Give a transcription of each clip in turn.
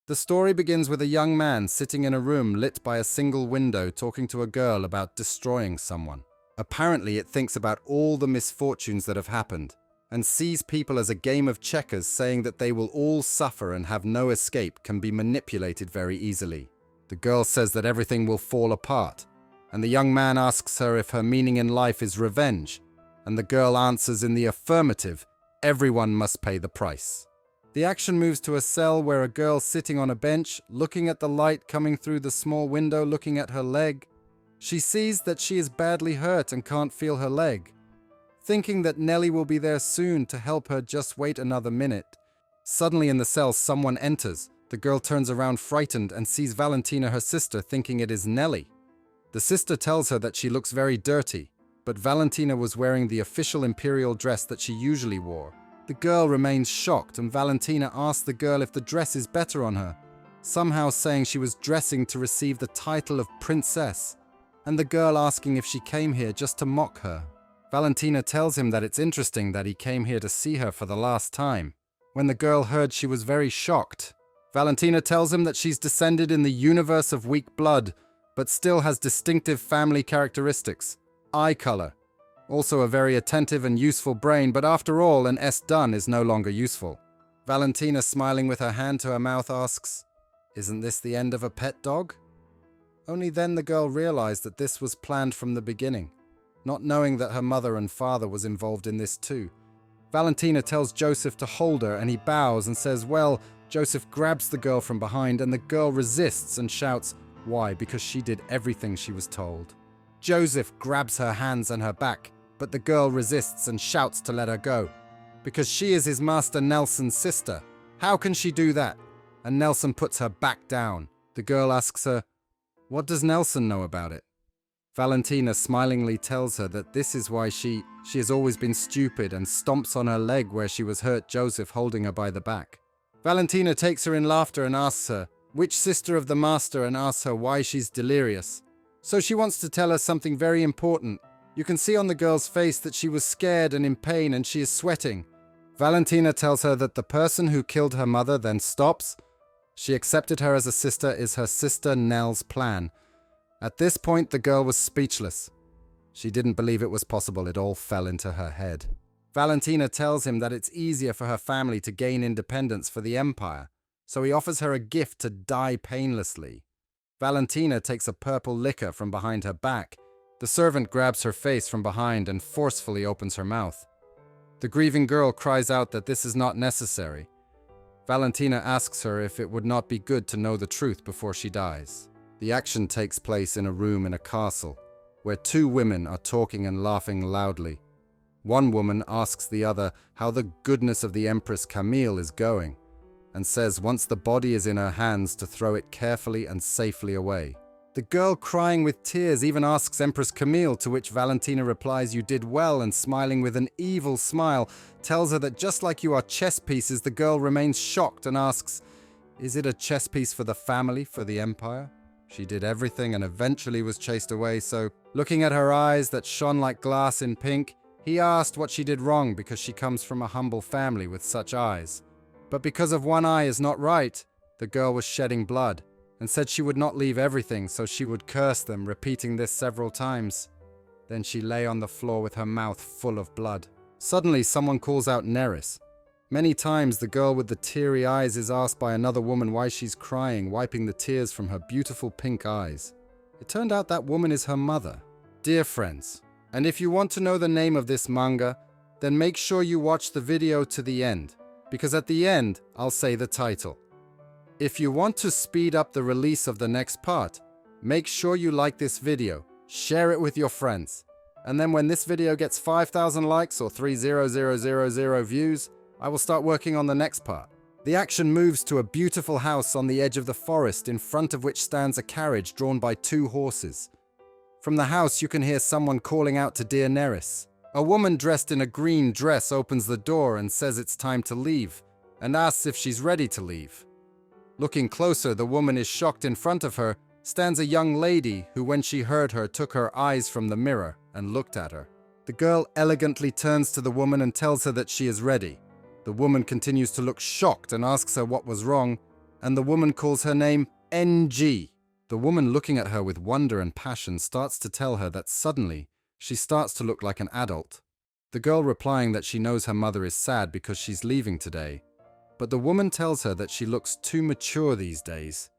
The story begins with a young man sitting in a room lit by a single window talking to a girl about destroying someone. Apparently, it thinks about all the misfortunes that have happened and sees people as a game of checkers, saying that they will all suffer and have no escape can be manipulated very easily. The girl says that everything will fall apart, and the young man asks her if her meaning in life is revenge, and the girl answers in the affirmative, everyone must pay the price. The action moves to a cell where a girl sitting on a bench, looking at the light coming through the small window, looking at her leg. She sees that she is badly hurt and can't feel her leg. Thinking that Nellie will be there soon to help her, just wait another minute. Suddenly in the cell, someone enters. The girl turns around frightened and sees Valentina, her sister, thinking it is Nellie. The sister tells her that she looks very dirty, but Valentina was wearing the official imperial dress that she usually wore. The girl remains shocked, and Valentina asks the girl if the dress is better on her, somehow saying she was dressing to receive the title of princess, and the girl asking if she came here just to mock her. Valentina tells him that it's interesting that he came here to see her for the last time. When the girl heard, she was very shocked. Valentina tells him that she's descended in the universe of weak blood, but still has distinctive family characteristics. Eye color. Also a very attentive and useful brain, but after all, an S done is no longer useful. Valentina, smiling with her hand to her mouth, asks, "Isn't this the end of a pet dog?" Only then the girl realized that this was planned from the beginning, not knowing that her mother and father was involved in this too. Valentina tells Joseph to hold her, and he bows and says, well. Joseph grabs the girl from behind, and the girl resists and shouts, why? Because she did everything she was told. Joseph grabs her hands and her back, but the girl resists and shouts to let her go. Because she is his master Nelson's sister. How can she do that? And Nelson puts her back down. The girl asks her, what does Nelson know about it? Valentina smilingly tells her that this is why she has always been stupid, and stomps on her leg where she was hurt, Joseph holding her by the back. Valentina takes her in laughter and asks her, which sister of the master, and asks her why she's delirious. So she wants to tell her something very important. You can see on the girl's face that she was scared and in pain, and she is sweating. Valentina tells her that the person who killed her mother then stops. She accepted her as a sister is her sister Nell's plan. At this point, the girl was speechless. She didn't believe it was possible. It all fell into her head. Valentina tells him that it's easier for her family to gain independence for the empire, so he offers her a gift to die painlessly. Valentina takes a purple liquor from behind her back. The servant grabs her face from behind and forcefully opens her mouth. The grieving girl cries out that this is not necessary. Valentina asks her if it would not be good to know the truth before she dies. The action takes place in a room in a castle, where two women are talking and laughing loudly. One woman asks the other how the goodness of the Empress Camille is going, and says once the body is in her hands to throw it carefully and safely away. The girl, crying with tears, even asks Empress Camille, to which Valentina replies, you did well, and smiling with an evil smile, tells her that just like you are chess pieces, the girl remains shocked and asks, is it a chess piece for the family, for the empire? She did everything and eventually was chased away, so, looking at her eyes that shone like glass in pink, he asked what she did wrong because she comes from a humble family with such eyes. But because of one eye is not right, the girl was shedding blood, and said she would not leave everything, so she would curse them, repeating this several times. Then she lay on the floor with her mouth full of blood. Suddenly, someone calls out Neris. Many times, the girl with the teary eyes is asked by another woman why she's crying, wiping the tears from her beautiful pink eyes. It turned out that woman is her mother. Dear friends, and if you want to know the name of this manga, then make sure you watch the video to the end, because at the end, I'll say the title. If you want to speed up the release of the next part, make sure you like this video, share it with your friends, and then when this video gets 5,000 likes or 30000 views, I will start working on the next part. The action moves to a beautiful house on the edge of the forest, in front of which stands a carriage drawn by two horses. From the house you can hear someone calling out to dear Neris. A woman dressed in a green dress opens the door and says it's time to leave, and asks if she's ready to leave. Looking closer, the woman is shocked. In front of her stands a young lady who, when she heard her, took her eyes from the mirror and looked at her. The girl elegantly turns to the woman and tells her that she is ready. The woman continues to look shocked and asks her what was wrong, and the woman calls her name NG. The woman, looking at her with wonder and passion, starts to tell her that suddenly she starts to look like an adult. The girl replying that she knows her mother is sad because she's leaving today, but the woman tells her that she looks too mature these days.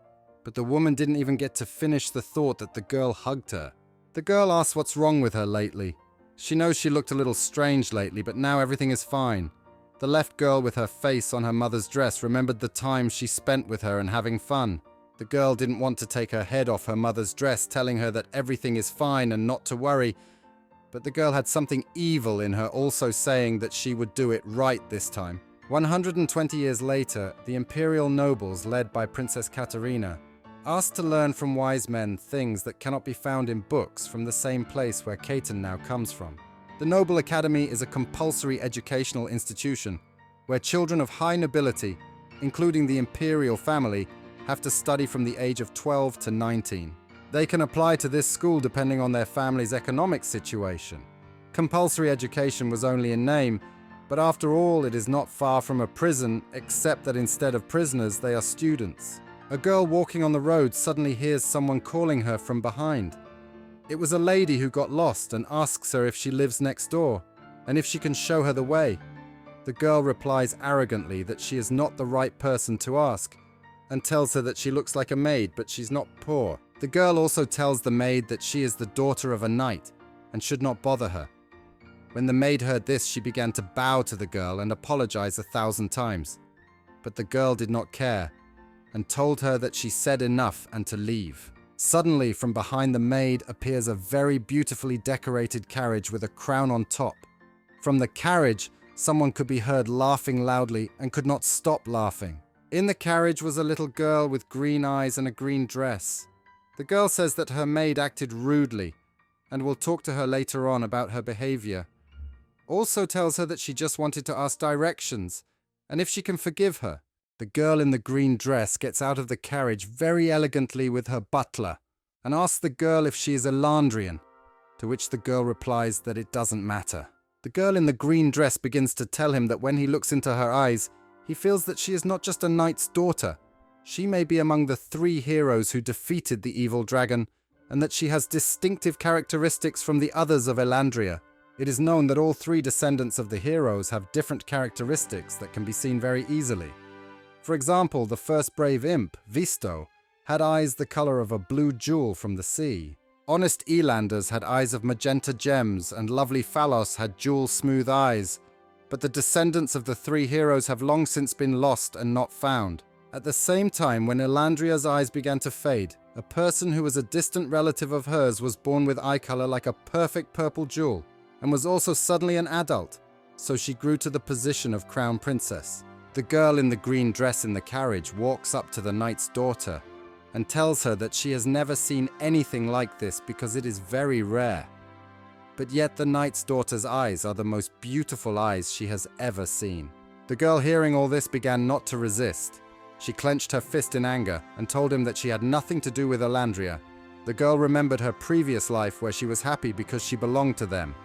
But the woman didn't even get to finish the thought that the girl hugged her. The girl asks what's wrong with her lately. She knows she looked a little strange lately, but now everything is fine. The left girl with her face on her mother's dress remembered the time she spent with her and having fun. The girl didn't want to take her head off her mother's dress, telling her that everything is fine and not to worry. But the girl had something evil in her, also saying that she would do it right this time. 120 years later, the imperial nobles, led by Princess Katerina, asked to learn from wise men things that cannot be found in books from the same place where Kaiten now comes from. The Noble Academy is a compulsory educational institution where children of high nobility, including the imperial family, have to study from the age of 12 to 19. They can apply to this school depending on their family's economic situation. Compulsory education was only in name, but after all, it is not far from a prison, except that instead of prisoners, they are students. A girl walking on the road suddenly hears someone calling her from behind. It was a lady who got lost and asks her if she lives next door and if she can show her the way. The girl replies arrogantly that she is not the right person to ask and tells her that she looks like a maid, but she's not poor. The girl also tells the maid that she is the daughter of a knight and should not bother her. When the maid heard this, she began to bow to the girl and apologize 1,000 times. But the girl did not care and told her that she said enough and to leave. Suddenly, from behind the maid appears a very beautifully decorated carriage with a crown on top. From the carriage, someone could be heard laughing loudly and could not stop laughing. In the carriage was a little girl with green eyes and a green dress. The girl says that her maid acted rudely and will talk to her later on about her behavior. Also tells her that she just wanted to ask directions and if she can forgive her. The girl in the green dress gets out of the carriage very elegantly with her butler and asks the girl if she is a Landrian, to which the girl replies that it doesn't matter. The girl in the green dress begins to tell him that when he looks into her eyes, he feels that she is not just a knight's daughter. She may be among the 3 heroes who defeated the evil dragon, and that she has distinctive characteristics from the others of Elandria. It is known that all 3 descendants of the heroes have different characteristics that can be seen very easily. For example, the first brave imp, Visto, had eyes the color of a blue jewel from the sea. Honest Elanders had eyes of magenta gems, and lovely Phalos had jewel-smooth eyes. But the descendants of the 3 heroes have long since been lost and not found. At the same time, when Elandria's eyes began to fade, a person who was a distant relative of hers was born with eye color like a perfect purple jewel, and was also suddenly an adult, so she grew to the position of crown princess. The girl in the green dress in the carriage walks up to the knight's daughter and tells her that she has never seen anything like this because it is very rare. But yet the knight's daughter's eyes are the most beautiful eyes she has ever seen. The girl, hearing all this, began not to resist. She clenched her fist in anger and told him that she had nothing to do with Elandria. The girl remembered her previous life where she was happy because she belonged to them,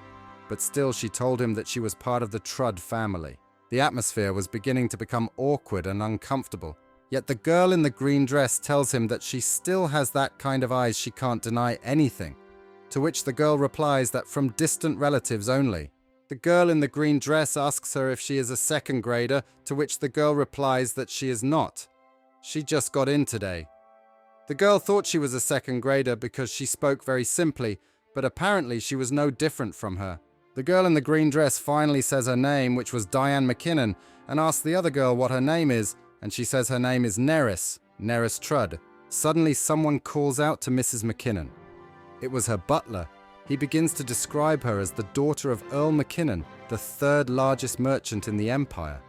but still she told him that she was part of the Trud family. The atmosphere was beginning to become awkward and uncomfortable, yet the girl in the green dress tells him that she still has that kind of eyes she can't deny anything, to which the girl replies that from distant relatives only. The girl in the green dress asks her if she is a 2nd grader, to which the girl replies that she is not. She just got in today. The girl thought she was a 2nd grader because she spoke very simply, but apparently she was no different from her. The girl in the green dress finally says her name, which was Diane McKinnon, and asks the other girl what her name is, and she says her name is Neris Trud. Suddenly someone calls out to Mrs. McKinnon. It was her butler. He begins to describe her as the daughter of Earl McKinnon, the 3rd largest merchant in the empire.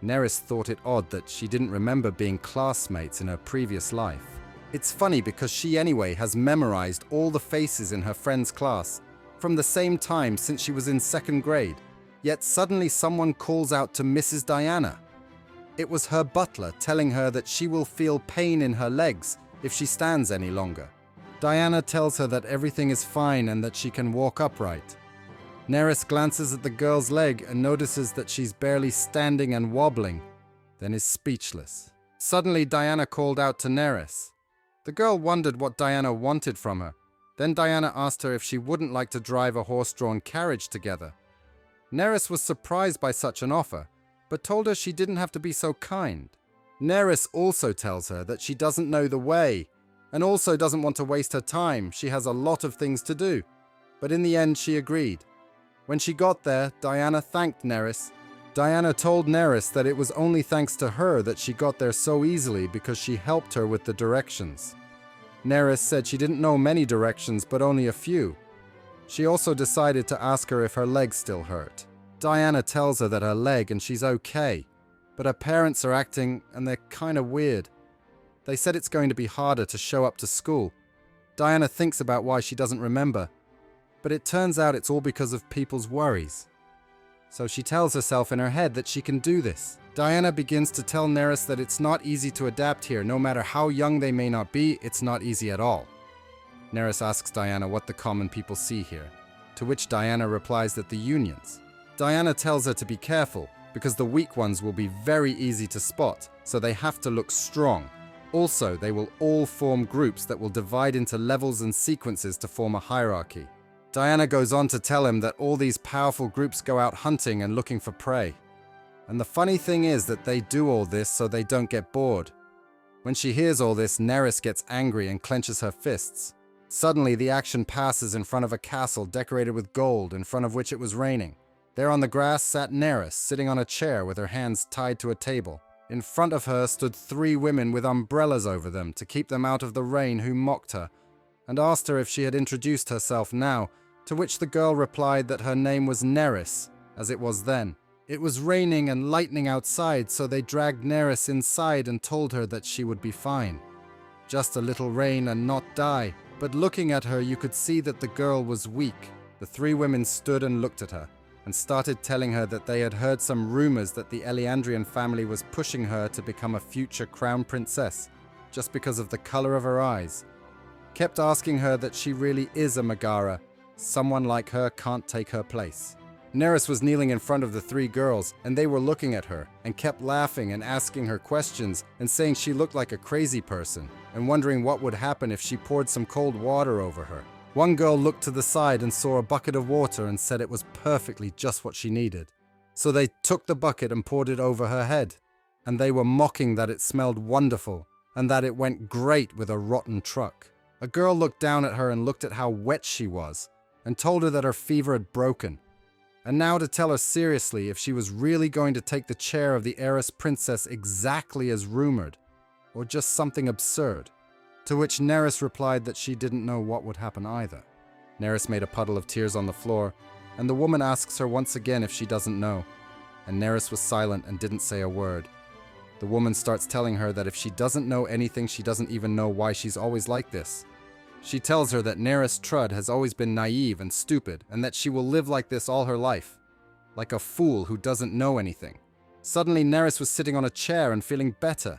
Neris thought it odd that she didn't remember being classmates in her previous life. It's funny because she anyway has memorized all the faces in her friend's class from the same time since she was in 2nd grade. Yet suddenly someone calls out to Mrs. Diana. It was her butler telling her that she will feel pain in her legs if she stands any longer. Diana tells her that everything is fine and that she can walk upright. Neris glances at the girl's leg and notices that she's barely standing and wobbling, then is speechless. Suddenly, Diana called out to Neris. The girl wondered what Diana wanted from her. Then Diana asked her if she wouldn't like to drive a horse-drawn carriage together. Neris was surprised by such an offer, but told her she didn't have to be so kind. Neris also tells her that she doesn't know the way, and also doesn't want to waste her time. She has a lot of things to do. But in the end, she agreed. When she got there, Diana thanked Neris. Diana told Neris that it was only thanks to her that she got there so easily because she helped her with the directions. Neris said she didn't know many directions, but only a few. She also decided to ask her if her leg still hurt. Diana tells her that her leg and she's okay, but her parents are acting and they're kind of weird. They said it's going to be harder to show up to school. Diana thinks about why she doesn't remember, but it turns out it's all because of people's worries. So she tells herself in her head that she can do this. Diana begins to tell Neris that it's not easy to adapt here. No matter how young they may not be, it's not easy at all. Neris asks Diana what the common people see here, to which Diana replies that the unions. Diana tells her to be careful, because the weak ones will be very easy to spot, so they have to look strong. Also, they will all form groups that will divide into levels and sequences to form a hierarchy. Diana goes on to tell him that all these powerful groups go out hunting and looking for prey. And the funny thing is that they do all this so they don't get bored. When she hears all this, Neris gets angry and clenches her fists. Suddenly, the action passes in front of a castle decorated with gold, in front of which it was raining. There on the grass sat Neris, sitting on a chair with her hands tied to a table. In front of her stood 3 women with umbrellas over them to keep them out of the rain, who mocked her and asked her if she had introduced herself now, to which the girl replied that her name was Neris, as it was then. It was raining and lightning outside, so they dragged Neris inside and told her that she would be fine. Just a little rain and not die. But looking at her, you could see that the girl was weak. The 3 women stood and looked at her, and started telling her that they had heard some rumors that the Eleandrian family was pushing her to become a future crown princess, just because of the color of her eyes. Kept asking her that she really is a Megara. Someone like her can't take her place. Neris was kneeling in front of the 3 girls, and they were looking at her, and kept laughing and asking her questions, and saying she looked like a crazy person, and wondering what would happen if she poured some cold water over her. One girl looked to the side and saw a bucket of water and said it was perfectly just what she needed. So they took the bucket and poured it over her head, and they were mocking that it smelled wonderful, and that it went great with a rotten truck. A girl looked down at her and looked at how wet she was, and told her that her fever had broken. And now to tell her seriously if she was really going to take the chair of the heiress princess exactly as rumored, or just something absurd. To which Neris replied that she didn't know what would happen either. Neris made a puddle of tears on the floor, and the woman asks her once again if she doesn't know, and Neris was silent and didn't say a word. The woman starts telling her that if she doesn't know anything, she doesn't even know why she's always like this. She tells her that Neris Trud has always been naive and stupid, and that she will live like this all her life, like a fool who doesn't know anything. Suddenly Neris was sitting on a chair and feeling better.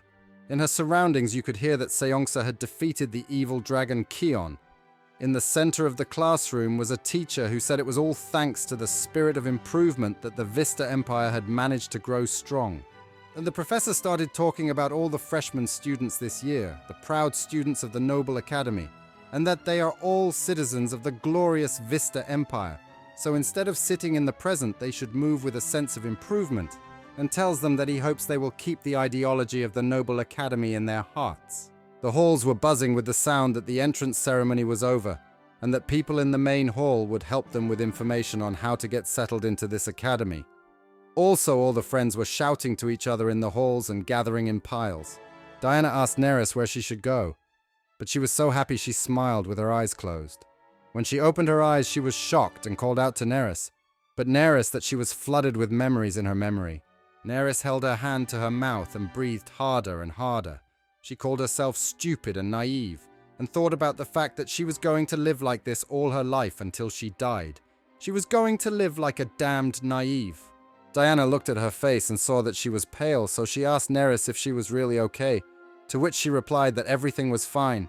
In her surroundings you could hear that Seongsa had defeated the evil dragon Kion. In the center of the classroom was a teacher who said it was all thanks to the spirit of improvement that the Vista Empire had managed to grow strong. And the professor started talking about all the freshman students this year, the proud students of the Noble Academy, and that they are all citizens of the glorious Vista Empire. So instead of sitting in the present, they should move with a sense of improvement, and tells them that he hopes they will keep the ideology of the Noble Academy in their hearts. The halls were buzzing with the sound that the entrance ceremony was over, and that people in the main hall would help them with information on how to get settled into this academy. Also, all the friends were shouting to each other in the halls and gathering in piles. Diana asked Neris where she should go, but she was so happy she smiled with her eyes closed. When she opened her eyes, she was shocked and called out to Neris, but Neris that she was flooded with memories in her memory. Neris held her hand to her mouth and breathed harder and harder. She called herself stupid and naive, and thought about the fact that she was going to live like this all her life until she died. She was going to live like a damned naive. Diana looked at her face and saw that she was pale, so she asked Neris if she was really okay, to which she replied that everything was fine.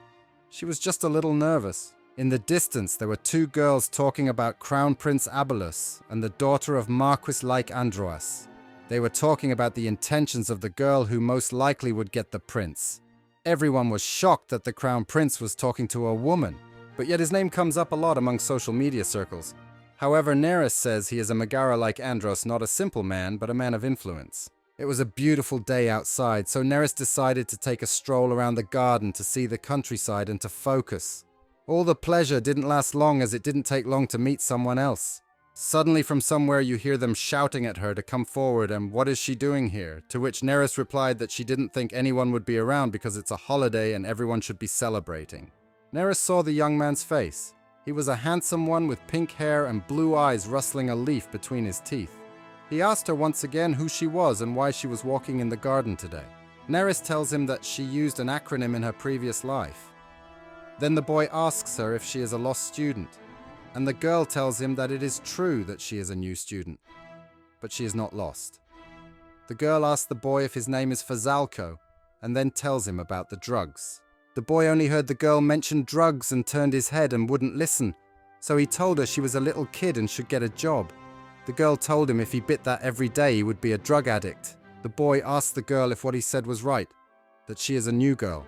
She was just a little nervous. In the distance, there were 2 girls talking about Crown Prince Abalus and the daughter of Marquis Like Androas. They were talking about the intentions of the girl who most likely would get the prince. Everyone was shocked that the crown prince was talking to a woman, but yet his name comes up a lot among social media circles. However, Neris says he is a Megara like Andros, not a simple man, but a man of influence. It was a beautiful day outside, so Neris decided to take a stroll around the garden to see the countryside and to focus. All the pleasure didn't last long, as it didn't take long to meet someone else. Suddenly from somewhere you hear them shouting at her to come forward and "What is she doing here?" To which Neris replied that she didn't think anyone would be around because it's a holiday and everyone should be celebrating. Neris saw the young man's face. He was a handsome one with pink hair and blue eyes rustling a leaf between his teeth. He asked her once again who she was and why she was walking in the garden today. Neris tells him that she used an acronym in her previous life. Then the boy asks her if she is a lost student, and the girl tells him that it is true that she is a new student, but she is not lost. The girl asks the boy if his name is Fazalko, and then tells him about the drugs. The boy only heard the girl mention drugs and turned his head and wouldn't listen, so he told her she was a little kid and should get a job. The girl told him if he bit that every day he would be a drug addict. The boy asked the girl if what he said was right, that she is a new girl.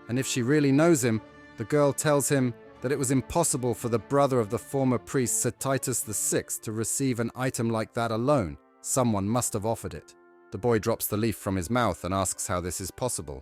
And if she really knows him, the girl tells him that it was impossible for the brother of the former priest Sir Titus VI to receive an item like that alone. Someone must have offered it. The boy drops the leaf from his mouth and asks how this is possible.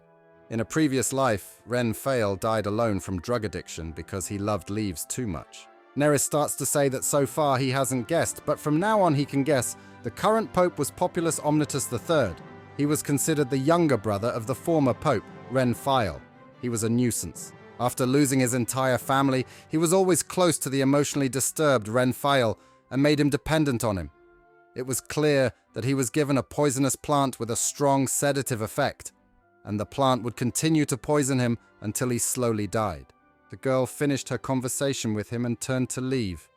In a previous life, Ren Fael died alone from drug addiction because he loved leaves too much. Neris starts to say that so far he hasn't guessed, but from now on he can guess. The current pope was Populus Omnitus III. He was considered the younger brother of the former pope, Ren Fael. He was a nuisance. After losing his entire family, he was always close to the emotionally disturbed Ren Fael and made him dependent on him. It was clear that he was given a poisonous plant with a strong sedative effect, and the plant would continue to poison him until he slowly died. The girl finished her conversation with him and turned to leave,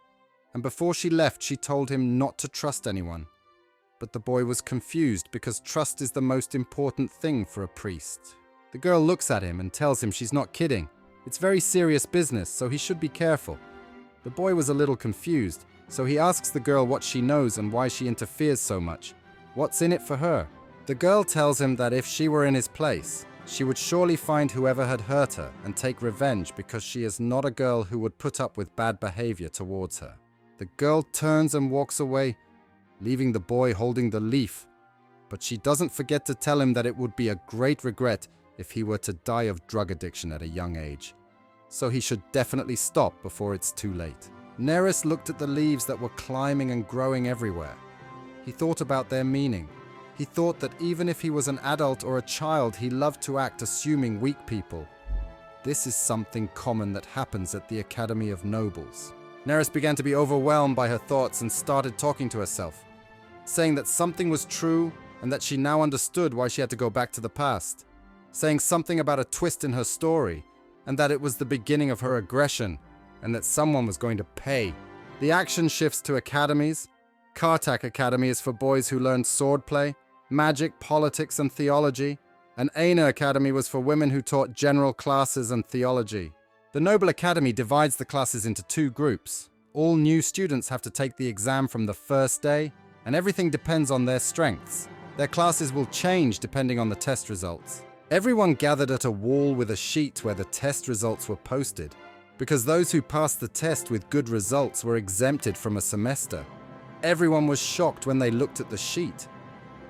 and before she left she told him not to trust anyone. But the boy was confused because trust is the most important thing for a priest. The girl looks at him and tells him she's not kidding. It's very serious business, so he should be careful. The boy was a little confused, so he asks the girl what she knows and why she interferes so much. What's in it for her? The girl tells him that if she were in his place, she would surely find whoever had hurt her and take revenge because she is not a girl who would put up with bad behavior towards her. The girl turns and walks away, leaving the boy holding the leaf, but she doesn't forget to tell him that it would be a great regret if he were to die of drug addiction at a young age. So he should definitely stop before it's too late. Neris looked at the leaves that were climbing and growing everywhere. He thought about their meaning. He thought that even if he was an adult or a child, he loved to act assuming weak people. This is something common that happens at the Academy of Nobles. Neris began to be overwhelmed by her thoughts and started talking to herself, saying that something was true and that she now understood why she had to go back to the past, saying something about a twist in her story and that it was the beginning of her aggression and that someone was going to pay. The action shifts to academies. Kartak Academy is for boys who learned swordplay, magic, politics, and theology, and Aina Academy was for women who taught general classes and theology. The Noble Academy divides the classes into two groups. All new students have to take the exam from the first day, and everything depends on their strengths. Their classes will change depending on the test results. Everyone gathered at a wall with a sheet where the test results were posted, because those who passed the test with good results were exempted from a semester. Everyone was shocked when they looked at the sheet.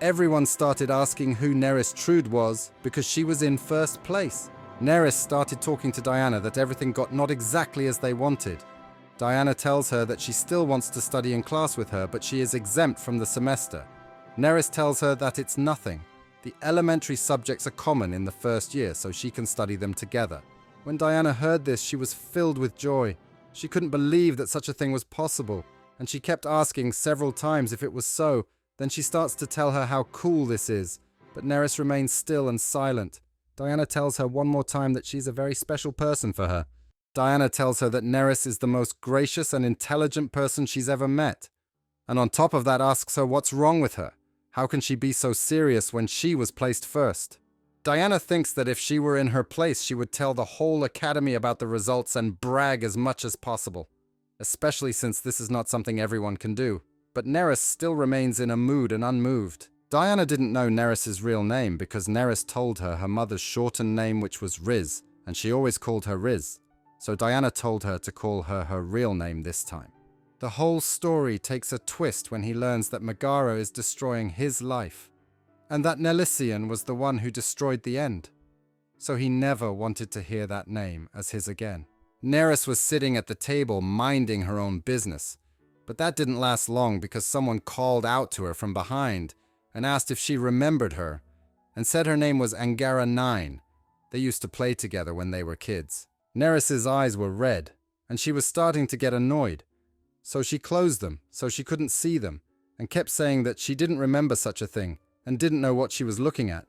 Everyone started asking who Neris Trude was because she was in first place. Neris started talking to Diana that everything got not exactly as they wanted. Diana tells her that she still wants to study in class with her, but she is exempt from the semester. Neris tells her that it's nothing. The elementary subjects are common in the first year, so she can study them together. When Diana heard this, she was filled with joy. She couldn't believe that such a thing was possible, and she kept asking several times if it was so. Then she starts to tell her how cool this is, but Neris remains still and silent. Diana tells her one more time that she's a very special person for her. Diana tells her that Neris is the most gracious and intelligent person she's ever met. And on top of that asks her what's wrong with her. How can she be so serious when she was placed first? Diana thinks that if she were in her place, she would tell the whole academy about the results and brag as much as possible, especially since this is not something everyone can do. But Neris still remains in a mood and unmoved. Diana didn't know Neris's real name because Neris told her her mother's shortened name, which was Riz, and she always called her Riz. So Diana told her to call her her real name this time. The whole story takes a twist when he learns that Megara is destroying his life, and that Nelician was the one who destroyed the end. So he never wanted to hear that name as his again. Neris was sitting at the table minding her own business, but that didn't last long because someone called out to her from behind and asked if she remembered her, and said her name was Angara 9. They used to play together when they were kids. Neris's eyes were red, and she was starting to get annoyed. So she closed them so she couldn't see them, and kept saying that she didn't remember such a thing and didn't know what she was looking at.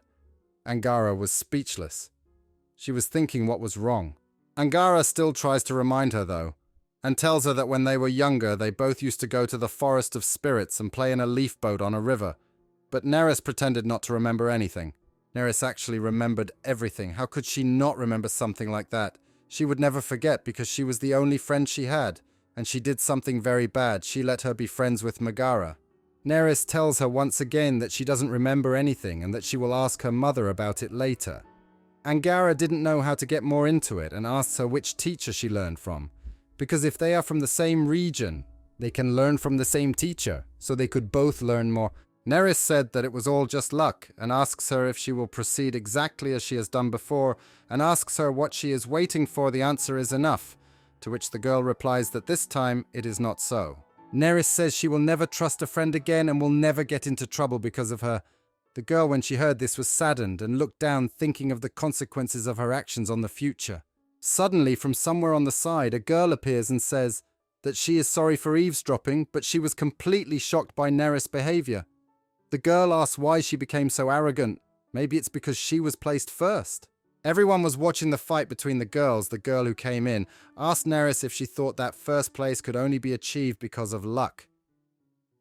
Angara was speechless. She was thinking what was wrong. Angara still tries to remind her though, and tells her that when they were younger they both used to go to the Forest of Spirits and play in a leaf boat on a river. But Neris pretended not to remember anything. Neris actually remembered everything. How could she not remember something like that? She would never forget because she was the only friend she had, and she did something very bad. She let her be friends with Megara. Neris tells her once again that she doesn't remember anything and that she will ask her mother about it later. Angara didn't know how to get more into it and asks her which teacher she learned from, because if they are from the same region, they can learn from the same teacher, so they could both learn more. Neris said that it was all just luck and asks her if she will proceed exactly as she has done before and asks her what she is waiting for. The answer is enough, to which the girl replies that this time it is not so. Neris says she will never trust a friend again and will never get into trouble because of her. The girl, when she heard this, was saddened and looked down, thinking of the consequences of her actions on the future. Suddenly, from somewhere on the side, a girl appears and says that she is sorry for eavesdropping, but she was completely shocked by Neris' behavior. The girl asks why she became so arrogant. Maybe it's because she was placed first. Everyone was watching the fight between the girls. The girl who came in asked Neris if she thought that first place could only be achieved because of luck.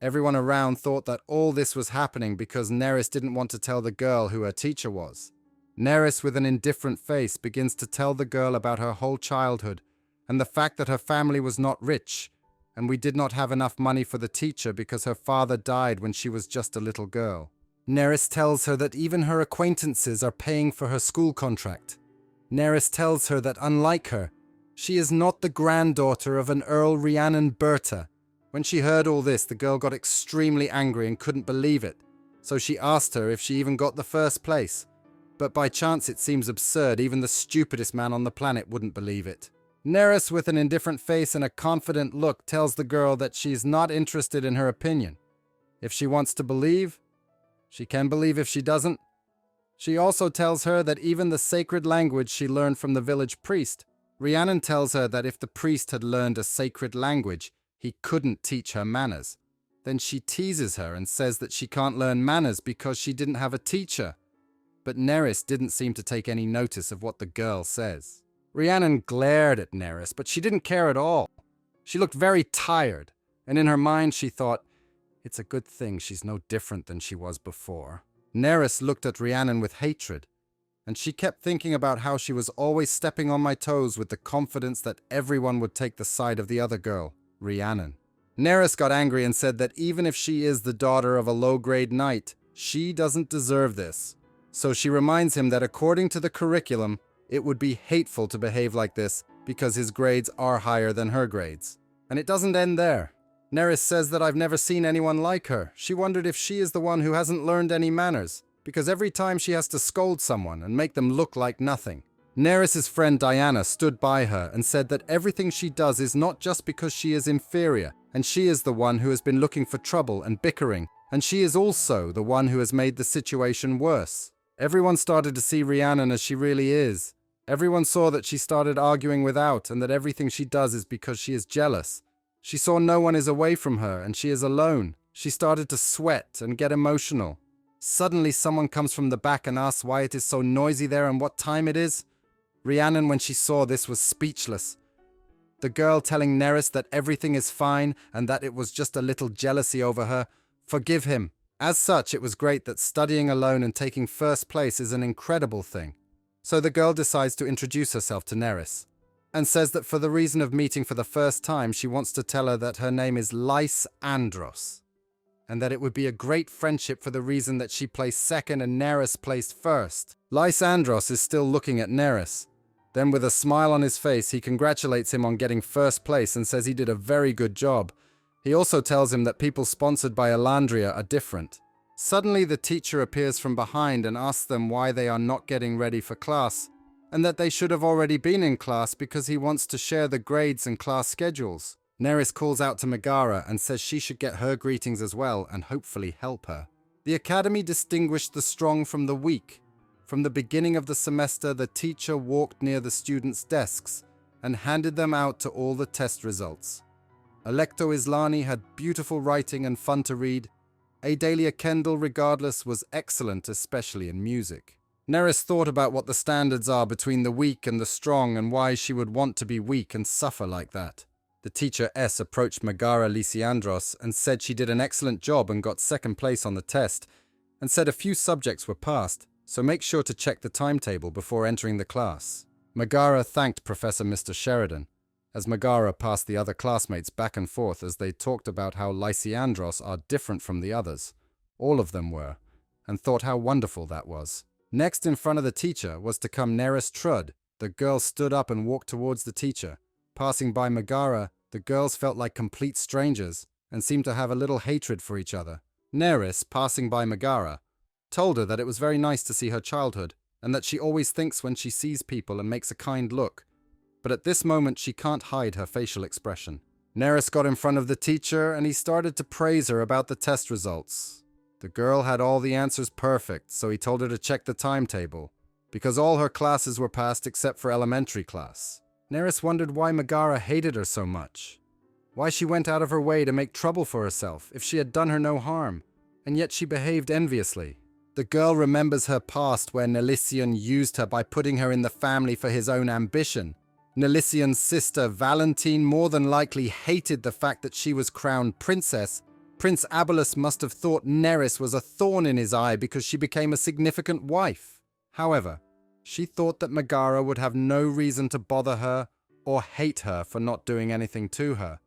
Everyone around thought that all this was happening because Neris didn't want to tell the girl who her teacher was. Neris, with an indifferent face, begins to tell the girl about her whole childhood and the fact that her family was not rich, and we did not have enough money for the teacher because her father died when she was just a little girl. Neris tells her that even her acquaintances are paying for her school contract. Neris tells her that unlike her, she is not the granddaughter of an Earl Rhiannon Berta. When she heard all this, the girl got extremely angry and couldn't believe it, so she asked her if she even got the first place. But by chance it seems absurd, even the stupidest man on the planet wouldn't believe it. Neris, with an indifferent face and a confident look, tells the girl that she's not interested in her opinion. If she wants to believe, she can believe. If she doesn't, she also tells her that even the sacred language she learned from the village priest. Rhiannon tells her that if the priest had learned a sacred language, he couldn't teach her manners. Then she teases her and says that she can't learn manners because she didn't have a teacher. But Neris didn't seem to take any notice of what the girl says. Rhiannon glared at Neris, but she didn't care at all. She looked very tired, and in her mind she thought, it's a good thing she's no different than she was before. Neris looked at Rhiannon with hatred, and she kept thinking about how she was always stepping on my toes with the confidence that everyone would take the side of the other girl, Rhiannon. Neris got angry and said that even if she is the daughter of a low-grade knight, she doesn't deserve this. So she reminds him that according to the curriculum, it would be hateful to behave like this because his grades are higher than her grades. And it doesn't end there. Neris says that I've never seen anyone like her. She wondered if she is the one who hasn't learned any manners, because every time she has to scold someone and make them look like nothing. Neris's friend Diana stood by her and said that everything she does is not just because she is inferior, and she is the one who has been looking for trouble and bickering, and she is also the one who has made the situation worse. Everyone started to see Rhiannon as she really is. Everyone saw that she started arguing without, and that everything she does is because she is jealous. She saw no one is away from her, and she is alone. She started to sweat and get emotional. Suddenly someone comes from the back and asks why it is so noisy there and what time it is. Rhiannon, when she saw this, was speechless. The girl telling Neris that everything is fine and that it was just a little jealousy over her. Forgive him. As such, it was great that studying alone and taking first place is an incredible thing. So the girl decides to introduce herself to Neris, and says that for the reason of meeting for the first time, she wants to tell her that her name is Lys Andros. and that it would be a great friendship for the reason that she placed second and Neris placed first. Lysandros is still looking at Neris. Then with a smile on his face, he congratulates him on getting first place and says he did a very good job. He also tells him that people sponsored by Elandria are different. Suddenly the teacher appears from behind and asks them why they are not getting ready for class, and that they should have already been in class because he wants to share the grades and class schedules. Neris calls out to Megara and says she should get her greetings as well and hopefully help her. The academy distinguished the strong from the weak. From the beginning of the semester, the teacher walked near the students' desks and handed them out to all the test results. Alecto Islani had beautiful writing and fun to read. Adalia Kendall, regardless, was excellent, especially in music. Neris thought about what the standards are between the weak and the strong and why she would want to be weak and suffer like that. The teacher S approached Megara Lysiandros and said she did an excellent job and got second place on the test, and said a few subjects were passed, so make sure to check the timetable before entering the class. Megara thanked Professor Mr. Sheridan, as Megara passed the other classmates back and forth as they talked about how Lysiandros are different from the others. All of them were, and thought how wonderful that was. Next in front of the teacher was to come Neris Trud. The girl stood up and walked towards the teacher. Passing by Megara, the girls felt like complete strangers and seemed to have a little hatred for each other. Neris, passing by Megara, told her that it was very nice to see her childhood and that she always thinks when she sees people and makes a kind look. But at this moment she can't hide her facial expression. Neris got in front of the teacher and he started to praise her about the test results. The girl had all the answers perfect, so he told her to check the timetable, because all her classes were passed except for elementary class. Neris wondered why Megara hated her so much. Why she went out of her way to make trouble for herself if she had done her no harm, and yet she behaved enviously. The girl remembers her past where Nelician used her by putting her in the family for his own ambition. Nelician's sister, Valentine, more than likely hated the fact that she was crowned princess. Prince Abolus must have thought Neris was a thorn in his eye because she became a significant wife. However, she thought that Megara would have no reason to bother her or hate her for not doing anything to her.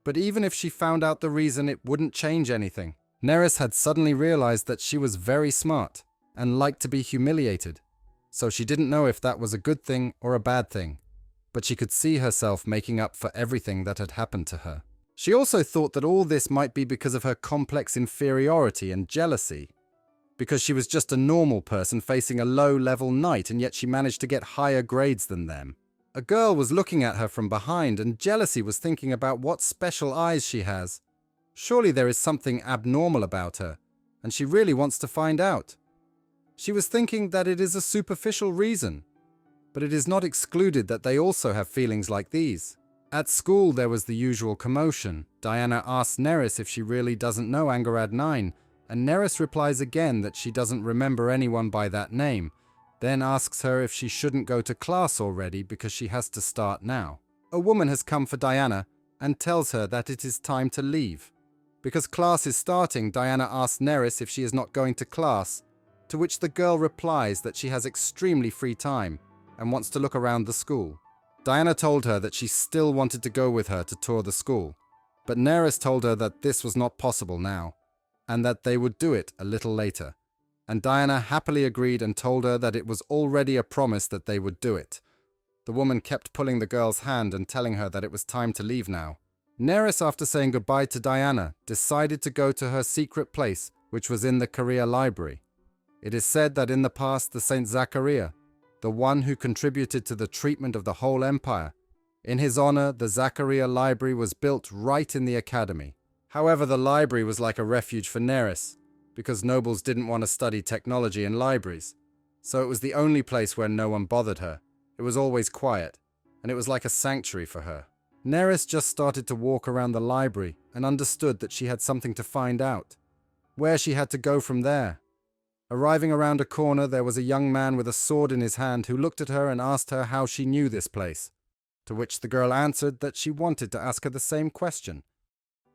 But even if she found out the reason, it wouldn't change anything. Neris had suddenly realized that she was very smart and liked to be humiliated, so she didn't know if that was a good thing or a bad thing. But she could see herself making up for everything that had happened to her. She also thought that all this might be because of her complex inferiority and jealousy, because she was just a normal person facing a low-level knight and yet she managed to get higher grades than them. A girl was looking at her from behind and jealousy was thinking about what special eyes she has. Surely there is something abnormal about her, and she really wants to find out. She was thinking that it is a superficial reason, but it is not excluded that they also have feelings like these. At school there was the usual commotion. Diana asks Neris if she really doesn't know Angarad 9, and Neris replies again that she doesn't remember anyone by that name, then asks her if she shouldn't go to class already because she has to start now. A woman has come for Diana and tells her that it is time to leave. Because class is starting, Diana asks Neris if she is not going to class, to which the girl replies that she has extremely free time and wants to look around the school. Diana told her that she still wanted to go with her to tour the school, but Neris told her that this was not possible now, and that they would do it a little later. And Diana happily agreed and told her that it was already a promise that they would do it. The woman kept pulling the girl's hand and telling her that it was time to leave now. Neris, after saying goodbye to Diana, decided to go to her secret place, which was in the Korea Library. It is said that in the past the Saint Zachariah, the one who contributed to the treatment of the whole empire, in his honor the Zachariah Library was built right in the academy. However, the library was like a refuge for Neris, because nobles didn't want to study technology in libraries. So it was the only place where no one bothered her. It was always quiet, and it was like a sanctuary for her. Neris just started to walk around the library and understood that she had something to find out. Where she had to go from there. Arriving around a corner, there was a young man with a sword in his hand who looked at her and asked her how she knew this place, to which the girl answered that she wanted to ask her the same question.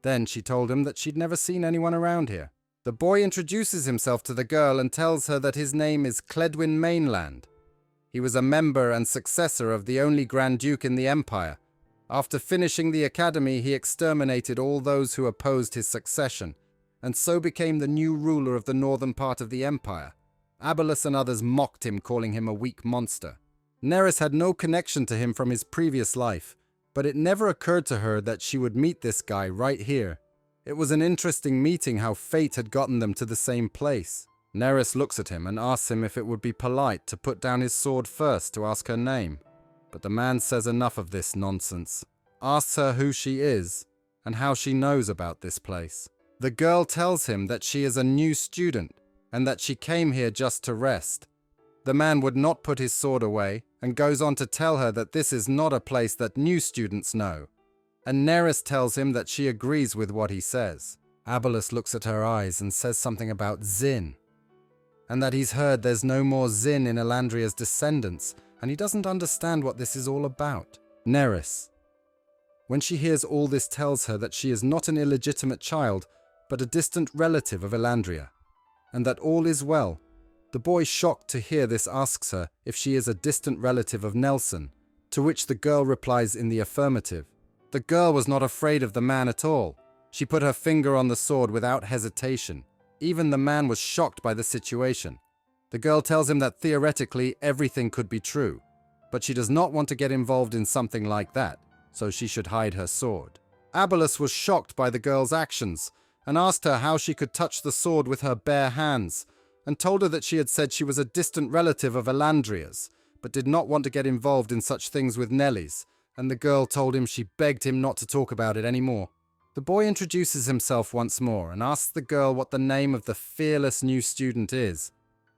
Then she told him that she'd never seen anyone around here. The boy introduces himself to the girl and tells her that his name is Cledwyn Mainland. He was a member and successor of the only Grand Duke in the Empire. After finishing the academy, he exterminated all those who opposed his succession. and so became the new ruler of the northern part of the empire. Abolus and others mocked him, calling him a weak monster. Neris had no connection to him from his previous life, but it never occurred to her that she would meet this guy right here. It was an interesting meeting how fate had gotten them to the same place. Neris looks at him and asks him if it would be polite to put down his sword first to ask her name. But the man says enough of this nonsense, asks her who she is and how she knows about this place. The girl tells him that she is a new student and that she came here just to rest. The man would not put his sword away and goes on to tell her that this is not a place that new students know. And Neris tells him that she agrees with what he says. Abolus looks at her eyes and says something about Zin, and that he's heard there's no more Zin in Elandria's descendants, and he doesn't understand what this is all about. Neris, when she hears all this, tells her that she is not an illegitimate child, but a distant relative of Elandria, and that all is well. The boy, shocked to hear this, asks her if she is a distant relative of Nelson, to which the girl replies in the affirmative. The girl was not afraid of the man at all. She put her finger on the sword without hesitation. Even the man was shocked by the situation. The girl tells him that theoretically everything could be true, but she does not want to get involved in something like that, so she should hide her sword. Abolus was shocked by the girl's actions and asked her how she could touch the sword with her bare hands, and told her that she had said she was a distant relative of Elandria's, but did not want to get involved in such things with Nelly's, and the girl told him she begged him not to talk about it anymore. The boy introduces himself once more and asks the girl what the name of the fearless new student is,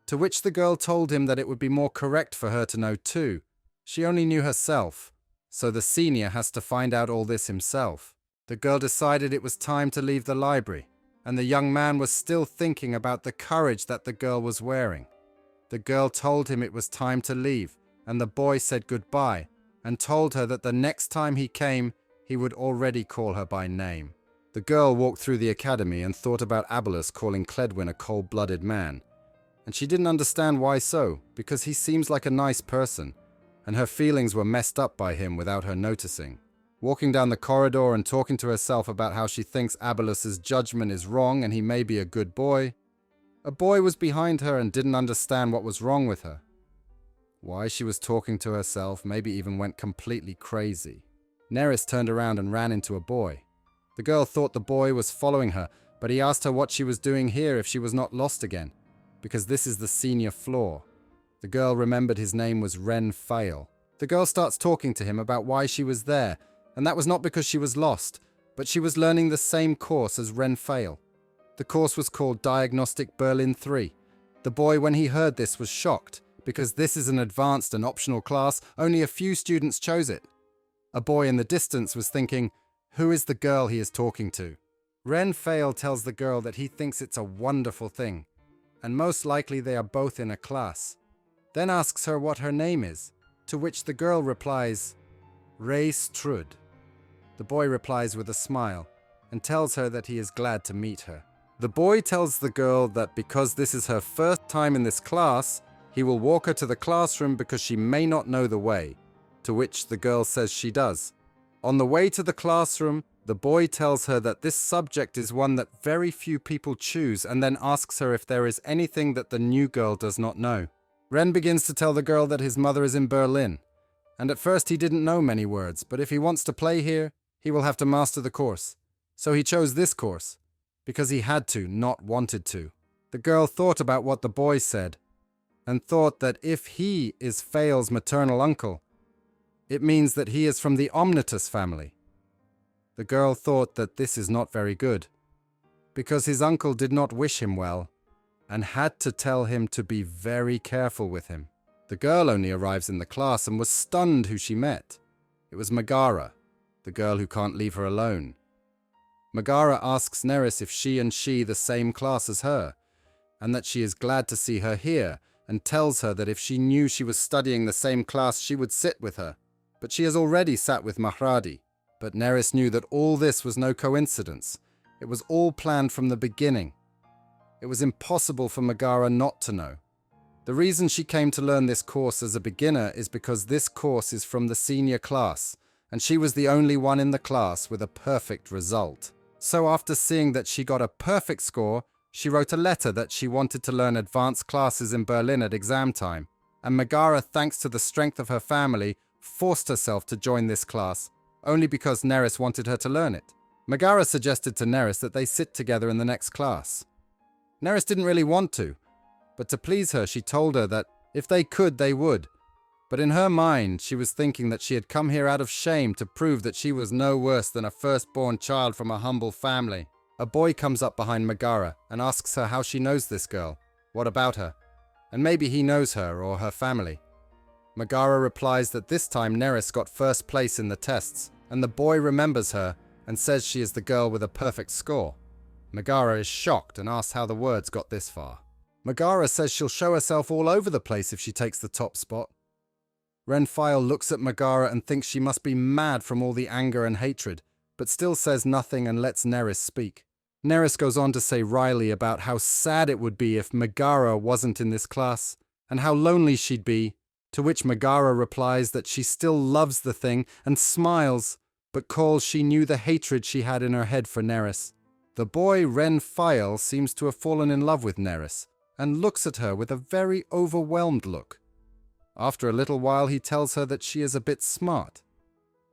to which the girl told him that it would be more correct for her to know too. She only knew herself, so the senior has to find out all this himself. The girl decided it was time to leave the library, and the young man was still thinking about the courage that the girl was wearing. The girl told him it was time to leave, and the boy said goodbye, and told her that the next time he came, he would already call her by name. The girl walked through the academy and thought about Abolus calling Cledwyn a cold-blooded man. And she didn't understand why so, because he seems like a nice person, and her feelings were messed up by him without her noticing. Walking down the corridor and talking to herself about how she thinks Abolus's judgment is wrong and he may be a good boy. A boy was behind her and didn't understand what was wrong with her. Why she was talking to herself, maybe even went completely crazy. Neris turned around and ran into a boy. The girl thought the boy was following her, but he asked her what she was doing here if she was not lost again, because this is the senior floor. The girl remembered his name was Ren Fail. The girl starts talking to him about why she was there, and that was not because she was lost, but she was learning the same course as Ren Fail. The course was called Diagnostic Berlin 3. The boy, when he heard this, was shocked, because this is an advanced and optional class. Only a few students chose it. A boy in the distance was thinking, who is the girl he is talking to? Ren Fail tells the girl that he thinks it's a wonderful thing, and most likely they are both in a class. Then asks her what her name is, to which the girl replies, Ray Strud. The boy replies with a smile and tells her that he is glad to meet her. The boy tells the girl that because this is her first time in this class, he will walk her to the classroom because she may not know the way, to which the girl says she does. On the way to the classroom, the boy tells her that this subject is one that very few people choose, and then asks her if there is anything that the new girl does not know. Ren begins to tell the girl that his mother is in Berlin, and at first he didn't know many words, but if he wants to play here, he will have to master the course. So he chose this course, because he had to, not wanted to. The girl thought about what the boy said, and thought that if he is Fail's maternal uncle, it means that he is from the Omnitus family. The girl thought that this is not very good, because his uncle did not wish him well, and had to tell him to be very careful with him. The girl only arrives in the class and was stunned who she met. It was Megara, the girl who can't leave her alone. Megara asks Neris if she the same class as her, and that she is glad to see her here, and tells her that if she knew she was studying the same class, she would sit with her. But she has already sat with Mahradi. But Neris knew that all this was no coincidence. It was all planned from the beginning. It was impossible for Megara not to know. The reason she came to learn this course as a beginner is because this course is from the senior class, and she was the only one in the class with a perfect result. So after seeing that she got a perfect score, she wrote a letter that she wanted to learn advanced classes in Berlin at exam time, and Megara, thanks to the strength of her family, forced herself to join this class, only because Neris wanted her to learn it. Megara suggested to Neris that they sit together in the next class. Neris didn't really want to, but to please her she told her that if they could, they would. But in her mind, she was thinking that she had come here out of shame to prove that she was no worse than a firstborn child from a humble family. A boy comes up behind Megara and asks her how she knows this girl, what about her, and maybe he knows her or her family. Megara replies that this time Neris got first place in the tests, and the boy remembers her and says she is the girl with a perfect score. Megara is shocked and asks how the words got this far. Megara says she'll show herself all over the place if she takes the top spot. Renfile looks at Megara and thinks she must be mad from all the anger and hatred, but still says nothing and lets Neris speak. Neris goes on to say wryly about how sad it would be if Megara wasn't in this class, and how lonely she'd be, to which Megara replies that she still loves the thing and smiles, but calls she knew the hatred she had in her head for Neris. The boy Renfile seems to have fallen in love with Neris, and looks at her with a very overwhelmed look. After a little while he tells her that she is a bit smart.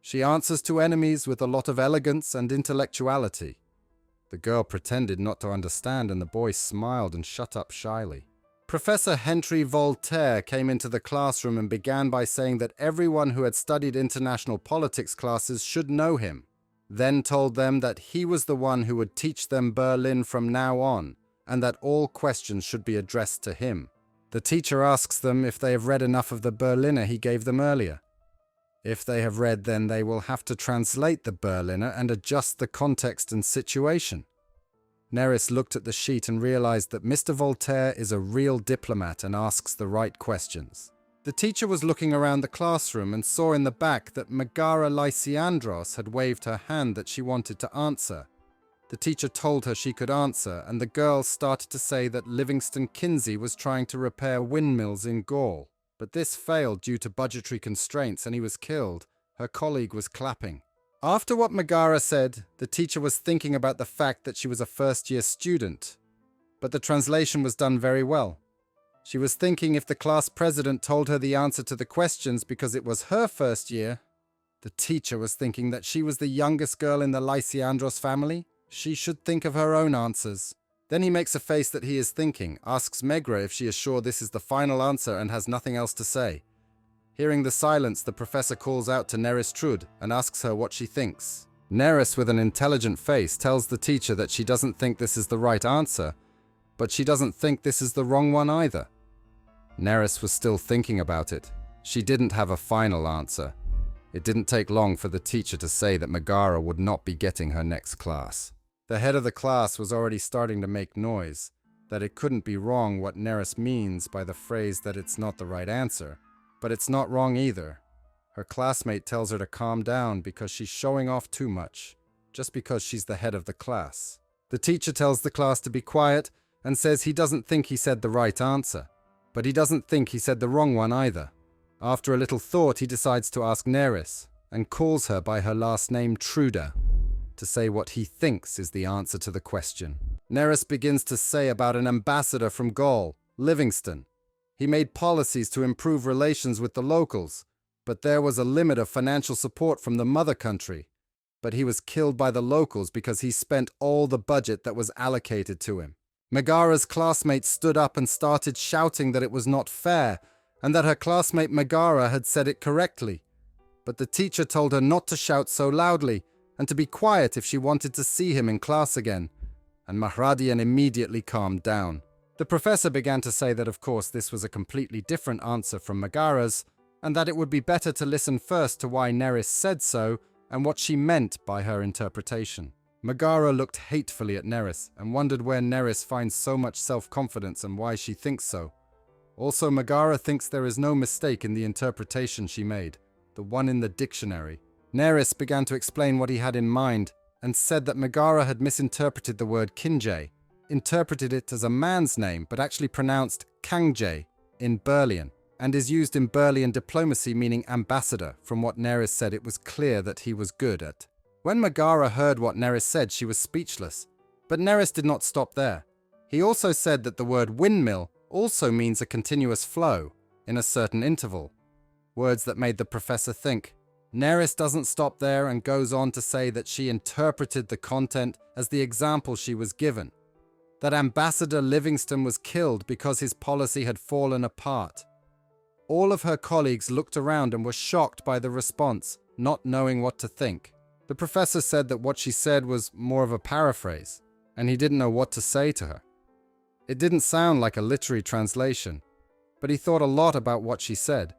She answers to enemies with a lot of elegance and intellectuality. The girl pretended not to understand and the boy smiled and shut up shyly. Professor Henry Voltaire came into the classroom and began by saying that everyone who had studied international politics classes should know him, then told them that he was the one who would teach them Berlin from now on, and that all questions should be addressed to him. The teacher asks them if they have read enough of the Berliner he gave them earlier. If they have read, then they will have to translate the Berliner and adjust the context and situation. Neris looked at the sheet and realized that Mr. Voltaire is a real diplomat and asks the right questions. The teacher was looking around the classroom and saw in the back that Megara Lysiandros had waved her hand that she wanted to answer. The teacher told her she could answer, and the girl started to say that Livingston Kinsey was trying to repair windmills in Gaul. But this failed due to budgetary constraints and he was killed. Her colleague was clapping. After what Megara said, the teacher was thinking about the fact that she was a first-year student. But the translation was done very well. She was thinking if the class president told her the answer to the questions because it was her first year, the teacher was thinking that she was the youngest girl in the Lysiandros family. She should think of her own answers. Then he makes a face that he is thinking, asks Megra if she is sure this is the final answer and has nothing else to say. Hearing the silence, the professor calls out to Neris Trud and asks her what she thinks. Neris, with an intelligent face, tells the teacher that she doesn't think this is the right answer, but she doesn't think this is the wrong one either. Neris was still thinking about it. She didn't have a final answer. It didn't take long for the teacher to say that Megara would not be getting her next class. The head of the class was already starting to make noise, that it couldn't be wrong what Neris means by the phrase that it's not the right answer. But it's not wrong either. Her classmate tells her to calm down because she's showing off too much, just because she's the head of the class. The teacher tells the class to be quiet and says he doesn't think he said the right answer, but he doesn't think he said the wrong one either. After a little thought, he decides to ask Neris and calls her by her last name Truda, to say what he thinks is the answer to the question. Neris begins to say about an ambassador from Gaul, Livingston. He made policies to improve relations with the locals, but there was a limit of financial support from the mother country. But he was killed by the locals because he spent all the budget that was allocated to him. Megara's classmates stood up and started shouting that it was not fair, and that her classmate Megara had said it correctly. But the teacher told her not to shout so loudly, and to be quiet if she wanted to see him in class again, and Mahradian immediately calmed down. The professor began to say that of course this was a completely different answer from Megara's, and that it would be better to listen first to why Neris said so and what she meant by her interpretation. Megara looked hatefully at Neris and wondered where Neris finds so much self-confidence and why she thinks so. Also, Megara thinks there is no mistake in the interpretation she made, the one in the dictionary. Neris began to explain what he had in mind and said that Megara had misinterpreted the word Kinjay, interpreted it as a man's name but actually pronounced Kangjay in Berlin, and is used in Berlin diplomacy meaning ambassador. From what Neris said, it was clear that he was good at When Megara heard what Neris said, she was speechless. But Neris did not stop there. He also said that the word windmill also means a continuous flow in a certain interval. Words that made the professor think. Neris doesn't stop there and goes on to say that she interpreted the content as the example she was given. That Ambassador Livingston was killed because his policy had fallen apart. All of her colleagues looked around and were shocked by the response, not knowing what to think. The professor said that what she said was more of a paraphrase, and he didn't know what to say to her. It didn't sound like a literary translation, but he thought a lot about what she said.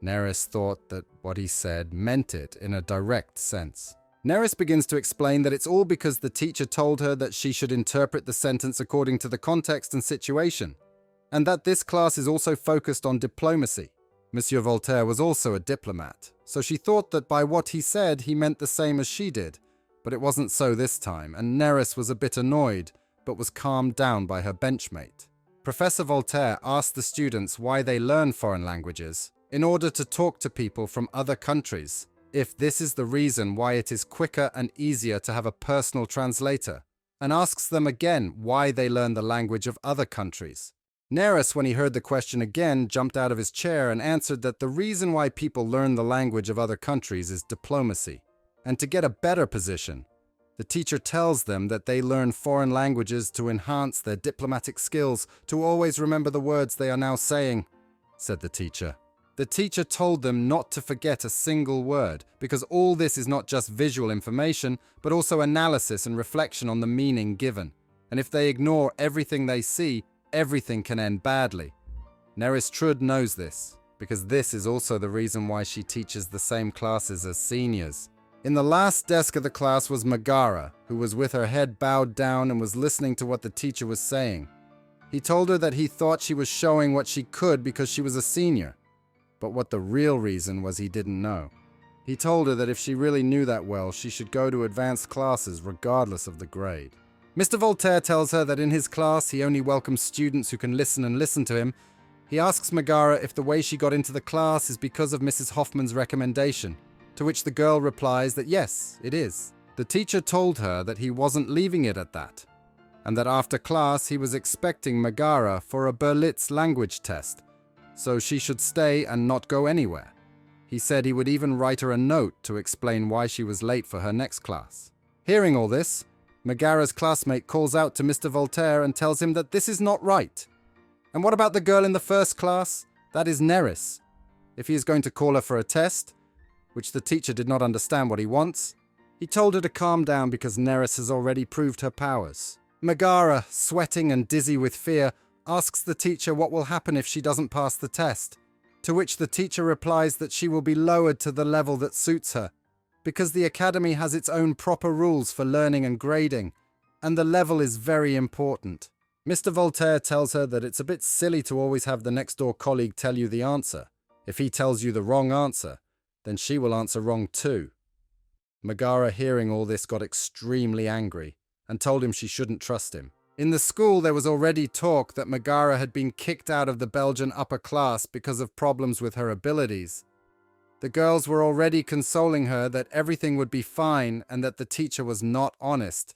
Neris thought that what he said meant it in a direct sense. Neris begins to explain that it's all because the teacher told her that she should interpret the sentence according to the context and situation, and that this class is also focused on diplomacy. Monsieur Voltaire was also a diplomat, so she thought that by what he said he meant the same as she did, but it wasn't so this time, and Neris was a bit annoyed, but was calmed down by her benchmate. Professor Voltaire asked the students why they learn foreign languages, in order to talk to people from other countries, if this is the reason why it is quicker and easier to have a personal translator, and asks them again why they learn the language of other countries. Neris, when he heard the question again, jumped out of his chair and answered that the reason why people learn the language of other countries is diplomacy, and to get a better position. The teacher tells them that they learn foreign languages to enhance their diplomatic skills, to always remember the words they are now saying, said the teacher. The teacher told them not to forget a single word, because all this is not just visual information, but also analysis and reflection on the meaning given. And if they ignore everything they see, everything can end badly. Neris Trud knows this, because this is also the reason why she teaches the same classes as seniors. In the last desk of the class was Megara, who was with her head bowed down and was listening to what the teacher was saying. He told her that he thought she was showing what she could because she was a senior. But what the real reason was he didn't know. He told her that if she really knew that well, she should go to advanced classes regardless of the grade. Mr. Voltaire tells her that in his class he only welcomes students who can listen and listen to him. He asks Megara if the way she got into the class is because of Mrs. Hoffman's recommendation, to which the girl replies that yes, it is. The teacher told her that he wasn't leaving it at that, and that after class he was expecting Megara for a Berlitz language test, so she should stay and not go anywhere. He said he would even write her a note to explain why she was late for her next class. Hearing all this, Megara's classmate calls out to Mr. Voltaire and tells him that this is not right. And what about the girl in the first class? That is Neris. If he is going to call her for a test, which the teacher did not understand what he wants, he told her to calm down because Neris has already proved her powers. Megara, sweating and dizzy with fear, asks the teacher what will happen if she doesn't pass the test, to which the teacher replies that she will be lowered to the level that suits her, because the academy has its own proper rules for learning and grading, and the level is very important. Mr. Voltaire tells her that it's a bit silly to always have the next door colleague tell you the answer. If he tells you the wrong answer, then she will answer wrong too. Megara, hearing all this, got extremely angry and told him she shouldn't trust him. In the school, there was already talk that Megara had been kicked out of the Belgian upper class because of problems with her abilities. The girls were already consoling her that everything would be fine and that the teacher was not honest,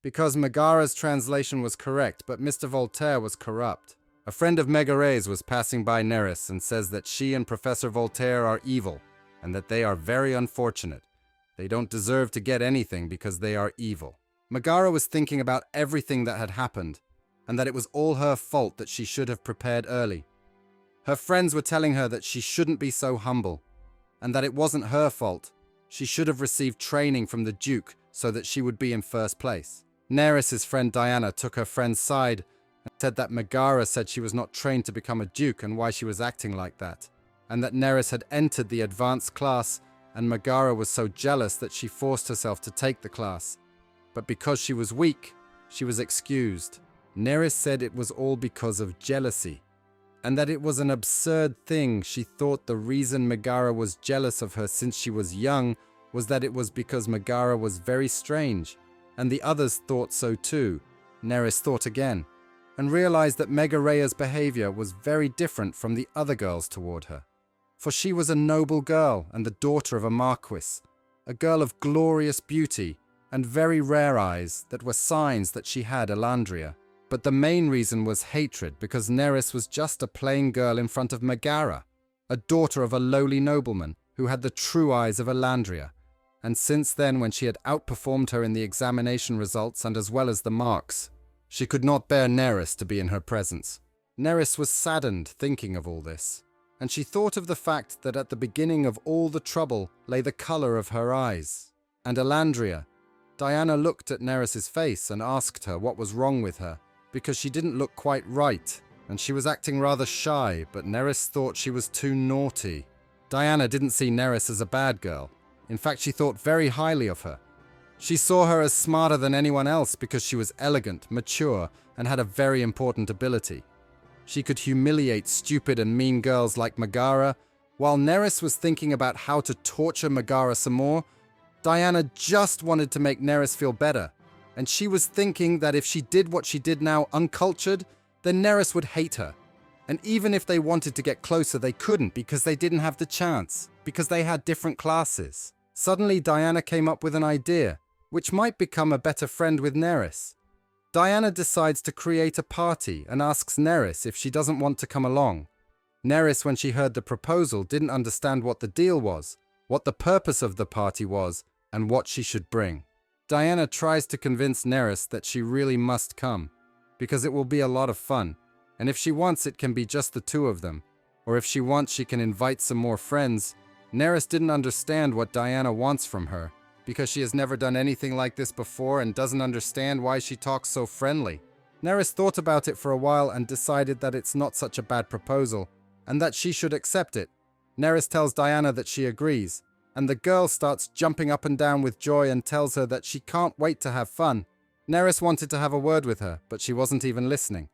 because Megara's translation was correct, but Mr. Voltaire was corrupt. A friend of Megare's was passing by Neris and says that she and Professor Voltaire are evil, and that they are very unfortunate. They don't deserve to get anything because they are evil. Megara was thinking about everything that had happened, and that it was all her fault that she should have prepared early. Her friends were telling her that she shouldn't be so humble, and that it wasn't her fault. She should have received training from the Duke so that she would be in first place. Neris's friend Diana took her friend's side and said that Megara said she was not trained to become a Duke and why she was acting like that, and that Neris had entered the advanced class and Megara was so jealous that she forced herself to take the class. But because she was weak, she was excused. Neris said it was all because of jealousy, and that it was an absurd thing. She thought the reason Megara was jealous of her since she was young was that it was because Megara was very strange, and the others thought so too. Neris thought again, and realized that Megarea's behavior was very different from the other girls toward her. For she was a noble girl and the daughter of a marquis, a girl of glorious beauty and very rare eyes that were signs that she had Elandria. But the main reason was hatred, because Neris was just a plain girl in front of Megara, a daughter of a lowly nobleman who had the true eyes of Elandria. And since then, when she had outperformed her in the examination results and as well as the marks, she could not bear Neris to be in her presence. Neris was saddened thinking of all this, and she thought of the fact that at the beginning of all the trouble lay the color of her eyes. And Elandria, Diana looked at Neris's face and asked her what was wrong with her, because she didn't look quite right, and she was acting rather shy, but Neris thought she was too naughty. Diana didn't see Neris as a bad girl. In fact, she thought very highly of her. She saw her as smarter than anyone else because she was elegant, mature, and had a very important ability. She could humiliate stupid and mean girls like Megara. While Neris was thinking about how to torture Megara some more, Diana just wanted to make Neris feel better. And she was thinking that if she did what she did now uncultured, then Neris would hate her. And even if they wanted to get closer, they couldn't because they didn't have the chance, because they had different classes. Suddenly, Diana came up with an idea, which might become a better friend with Neris. Diana decides to create a party and asks Neris if she doesn't want to come along. Neris, when she heard the proposal, didn't understand what the deal was, what the purpose of the party was, and what she should bring. Diana tries to convince Neris that she really must come, because it will be a lot of fun, and if she wants it can be just the two of them, or if she wants she can invite some more friends. Neris didn't understand what Diana wants from her, because she has never done anything like this before and doesn't understand why she talks so friendly. Neris thought about it for a while and decided that it's not such a bad proposal, and that she should accept it. Neris tells Diana that she agrees, and the girl starts jumping up and down with joy and tells her that she can't wait to have fun. Neris wanted to have a word with her, but she wasn't even listening.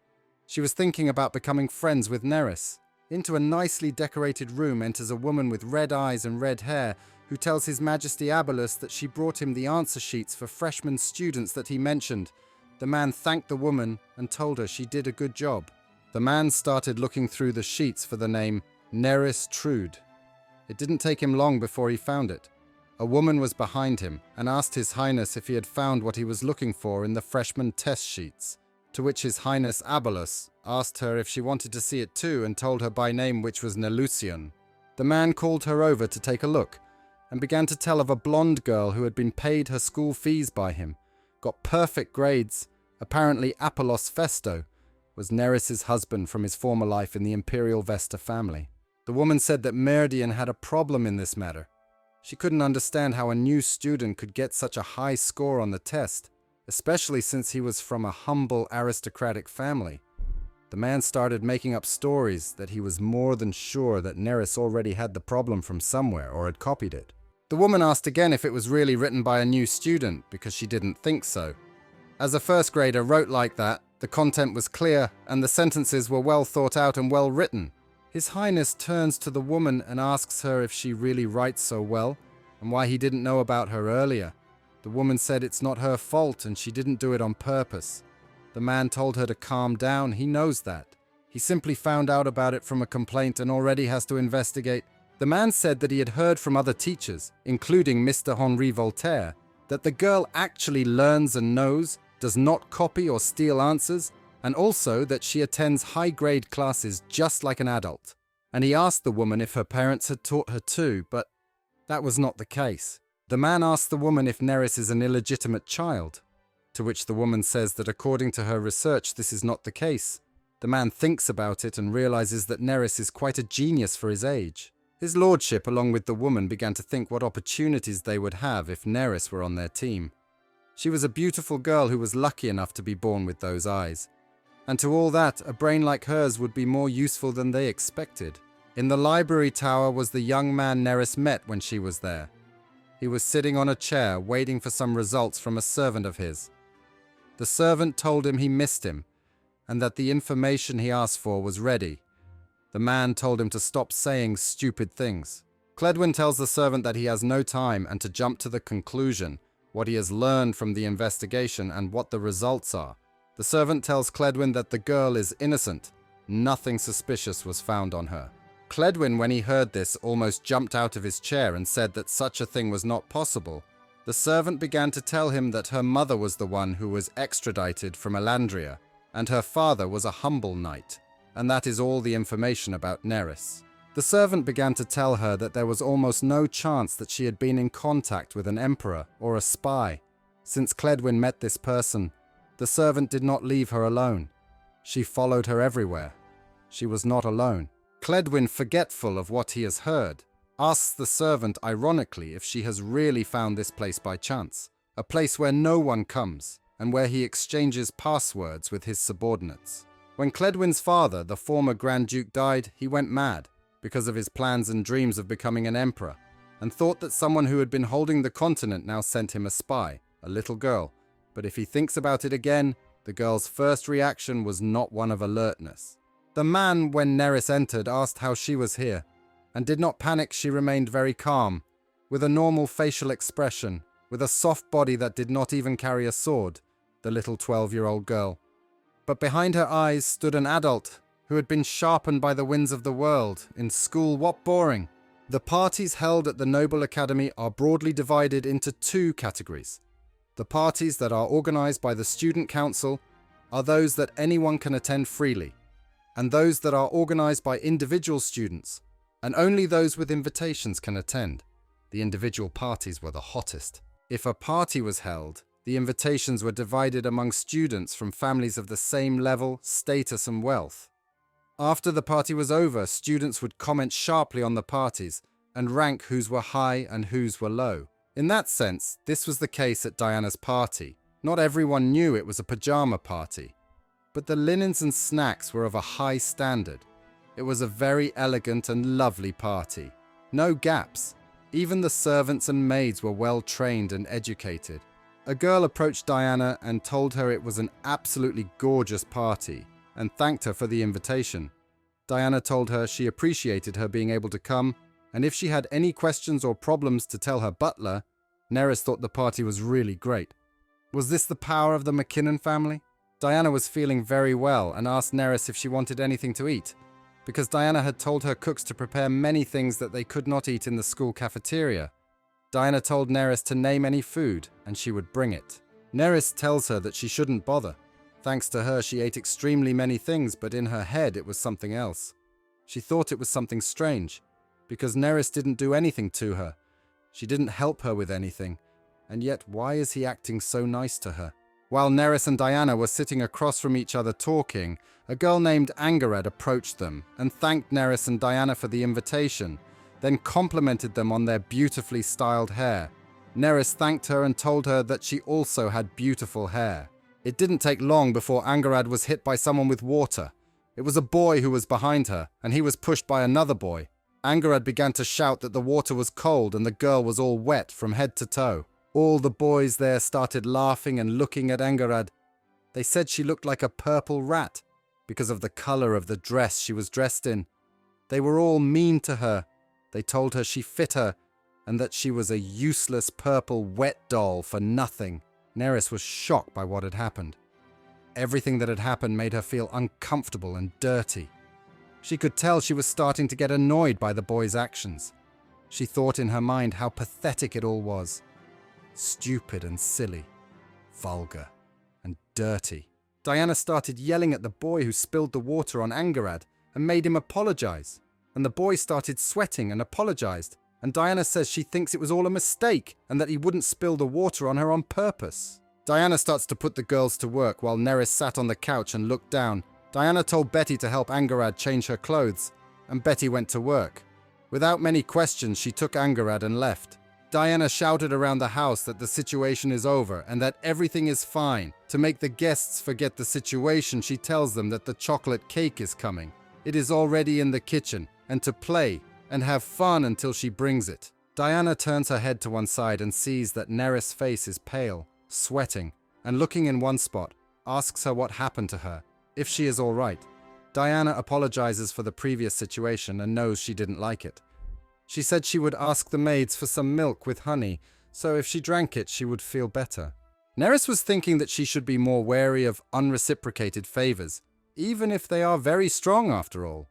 She was thinking about becoming friends with Neris. Into a nicely decorated room enters a woman with red eyes and red hair, who tells His Majesty Abalus that she brought him the answer sheets for freshman students that he mentioned. The man thanked the woman and told her she did a good job. The man started looking through the sheets for the name Neris Trude. It didn't take him long before he found it. A woman was behind him and asked His Highness if he had found what he was looking for in the freshman test sheets, to which His Highness Abalus asked her if she wanted to see it too and told her by name, which was Nelucion. The man called her over to take a look and began to tell of a blonde girl who had been paid her school fees by him, got perfect grades. Apparently Apollos Festo was Neris's husband from his former life in the Imperial Vesta family. The woman said that Merdian had a problem in this matter. She couldn't understand how a new student could get such a high score on the test, especially since he was from a humble aristocratic family. The man started making up stories that he was more than sure that Neris already had the problem from somewhere or had copied it. The woman asked again if it was really written by a new student, because she didn't think so. As a first grader wrote like that, the content was clear and the sentences were well thought out and well written. His Highness turns to the woman and asks her if she really writes so well and why he didn't know about her earlier. The woman said it's not her fault and she didn't do it on purpose. The man told her to calm down. He knows that. He simply found out about it from a complaint and already has to investigate. The man said that he had heard from other teachers, including Mr. Henri Voltaire, that the girl actually learns and knows, does not copy or steal answers, and also that she attends high-grade classes just like an adult. And he asked the woman if her parents had taught her too, but that was not the case. The man asked the woman if Neris is an illegitimate child, to which the woman says that according to her research this is not the case. The man thinks about it and realizes that Neris is quite a genius for his age. His lordship, along with the woman, began to think what opportunities they would have if Neris were on their team. She was a beautiful girl who was lucky enough to be born with those eyes. And to all that, a brain like hers would be more useful than they expected. In the library tower was the young man Neris met when she was there. He was sitting on a chair waiting for some results from a servant of his. The servant told him he missed him and that the information he asked for was ready. The man told him to stop saying stupid things. Cledwin tells the servant that he has no time and to jump to the conclusion, what he has learned from the investigation and what the results are. The servant tells Cledwin that the girl is innocent. Nothing suspicious was found on her. Cledwin, when he heard this, almost jumped out of his chair and said that such a thing was not possible. The servant began to tell him that her mother was the one who was extradited from Elandria, and her father was a humble knight, and that is all the information about Nerys. The servant began to tell her that there was almost no chance that she had been in contact with an emperor or a spy. Since Cledwin met this person, the servant did not leave her alone. She followed her everywhere. She was not alone. Cledwin, forgetful of what he has heard, asks the servant ironically if she has really found this place by chance, a place where no one comes, and where he exchanges passwords with his subordinates. When Cledwin's father, the former Grand Duke, died, he went mad because of his plans and dreams of becoming an emperor, and thought that someone who had been holding the continent now sent him a spy, a little girl. But if he thinks about it again, the girl's first reaction was not one of alertness. The man, when Nerys entered, asked how she was here, and did not panic. She remained very calm, with a normal facial expression, with a soft body that did not even carry a sword, the little 12-year-old girl. But behind her eyes stood an adult who had been sharpened by the winds of the world. In school, what boring! The parties held at the Noble Academy are broadly divided into two categories. The parties that are organized by the Student Council are those that anyone can attend freely, and those that are organized by individual students, and only those with invitations can attend. The individual parties were the hottest. If a party was held, the invitations were divided among students from families of the same level, status, and wealth. After the party was over, students would comment sharply on the parties and rank whose were high and whose were low. In that sense, this was the case at Diana's party. Not everyone knew it was a pajama party, but the linens and snacks were of a high standard. It was a very elegant and lovely party. No gaps. Even the servants and maids were well trained and educated. A girl approached Diana and told her it was an absolutely gorgeous party, and thanked her for the invitation. Diana told her she appreciated her being able to come, and if she had any questions or problems to tell her butler. Nerys thought the party was really great. Was this the power of the McKinnon family? Diana was feeling very well and asked Nerys if she wanted anything to eat, because Diana had told her cooks to prepare many things that they could not eat in the school cafeteria. Diana told Nerys to name any food, and she would bring it. Nerys tells her that she shouldn't bother. Thanks to her, she ate extremely many things, but in her head it was something else. She thought it was something strange, because Nerys didn't do anything to her. She didn't help her with anything, and yet why is he acting so nice to her? While Nerys and Diana were sitting across from each other talking, a girl named Angarad approached them and thanked Nerys and Diana for the invitation, then complimented them on their beautifully styled hair. Nerys thanked her and told her that she also had beautiful hair. It didn't take long before Angarad was hit by someone with water. It was a boy who was behind her, and he was pushed by another boy. Angarad began to shout that the water was cold and the girl was all wet from head to toe. All the boys there started laughing and looking at Angarad. They said she looked like a purple rat because of the color of the dress she was dressed in. They were all mean to her. They told her she fit her and that she was a useless purple wet doll for nothing. Nerys was shocked by what had happened. Everything that had happened made her feel uncomfortable and dirty. She could tell she was starting to get annoyed by the boy's actions. She thought in her mind how pathetic it all was. Stupid and silly, vulgar and dirty. Diana started yelling at the boy who spilled the water on Angarad and made him apologize. And the boy started sweating and apologized. And Diana says she thinks it was all a mistake and that he wouldn't spill the water on her on purpose. Diana starts to put the girls to work while Nerys sat on the couch and looked down. Diana told Betty to help Angarad change her clothes, and Betty went to work. Without many questions, she took Angarad and left. Diana shouted around the house that the situation is over and that everything is fine. To make the guests forget the situation, she tells them that the chocolate cake is coming. It is already in the kitchen, and to play and have fun until she brings it. Diana turns her head to one side and sees that Nerys' face is pale, sweating, and looking in one spot, asks her what happened to her, if she is all right. Diana apologizes for the previous situation and knows she didn't like it. She said she would ask the maids for some milk with honey, so if she drank it, she would feel better. Nerys was thinking that she should be more wary of unreciprocated favors, even if they are very strong after all.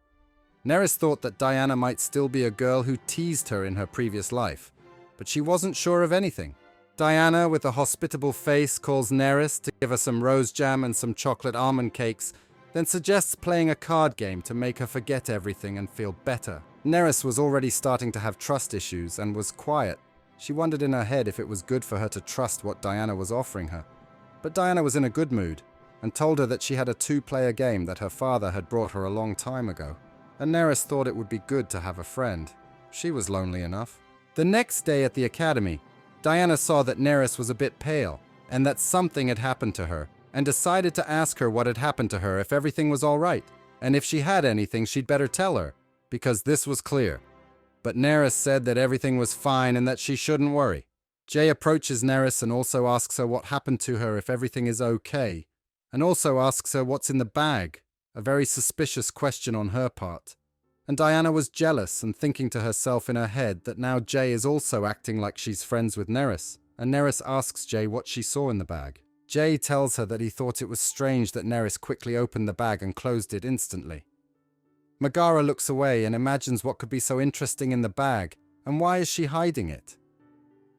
Neris thought that Diana might still be a girl who teased her in her previous life, but she wasn't sure of anything. Diana, with a hospitable face, calls Neris to give her some rose jam and some chocolate almond cakes, then suggests playing a card game to make her forget everything and feel better. Neris was already starting to have trust issues and was quiet. She wondered in her head if it was good for her to trust what Diana was offering her. But Diana was in a good mood and told her that she had a 2-player game that her father had brought her a long time ago. And Neris thought it would be good to have a friend. She was lonely enough. The next day at the academy, Diana saw that Neris was a bit pale and that something had happened to her, and decided to ask her what had happened to her if everything was all right, and if she had anything she'd better tell her, because this was clear. But Neris said that everything was fine and that she shouldn't worry. Jay approaches Neris and also asks her what happened to her if everything is okay, and also asks her what's in the bag, a very suspicious question on her part. And Diana was jealous and thinking to herself in her head that now Jay is also acting like she's friends with Neris, and Neris asks Jay what she saw in the bag. Jay tells her that he thought it was strange that Neris quickly opened the bag and closed it instantly. Megara looks away and imagines what could be so interesting in the bag, and why is she hiding it?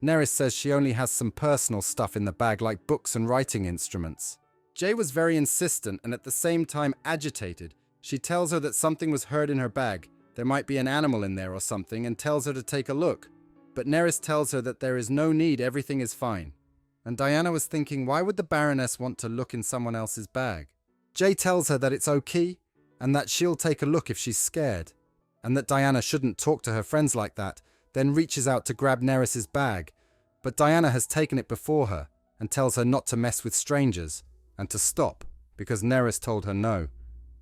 Neris says she only has some personal stuff in the bag like books and writing instruments. Jay was very insistent and at the same time agitated. She tells her that something was heard in her bag, there might be an animal in there or something, and tells her to take a look. But Neris tells her that there is no need, everything is fine. And Diana was thinking, why would the Baroness want to look in someone else's bag? Jay tells her that it's okay, and that she'll take a look if she's scared, and that Diana shouldn't talk to her friends like that, then reaches out to grab Neris's bag. But Diana has taken it before her, and tells her not to mess with strangers, and to stop, because Neris told her no.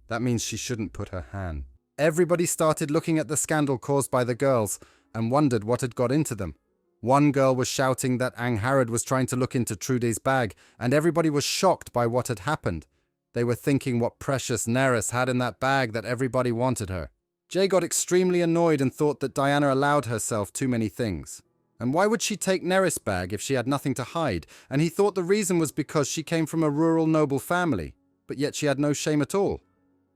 That means she shouldn't put her hand. Everybody started looking at the scandal caused by the girls, and wondered what had got into them. One girl was shouting that Angharad was trying to look into Trude's bag, and everybody was shocked by what had happened. They were thinking what precious Neris had in that bag that everybody wanted her. Jay got extremely annoyed and thought that Diana allowed herself too many things. And why would she take Neris' bag if she had nothing to hide? And he thought the reason was because she came from a rural noble family, but yet she had no shame at all.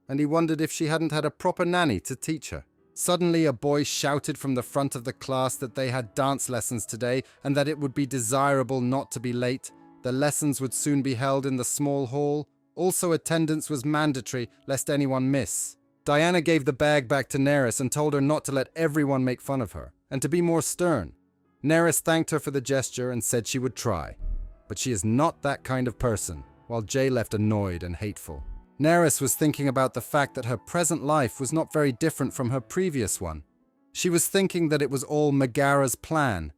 And he wondered if she hadn't had a proper nanny to teach her. Suddenly a boy shouted from the front of the class that they had dance lessons today and that it would be desirable not to be late. The lessons would soon be held in the small hall. Also attendance was mandatory lest anyone miss. Diana gave the bag back to Neris and told her not to let everyone make fun of her and to be more stern. Neris thanked her for the gesture and said she would try. But she is not that kind of person, while Jay left annoyed and hateful. Neris was thinking about the fact that her present life was not very different from her previous one. She was thinking that it was all Megara's plan,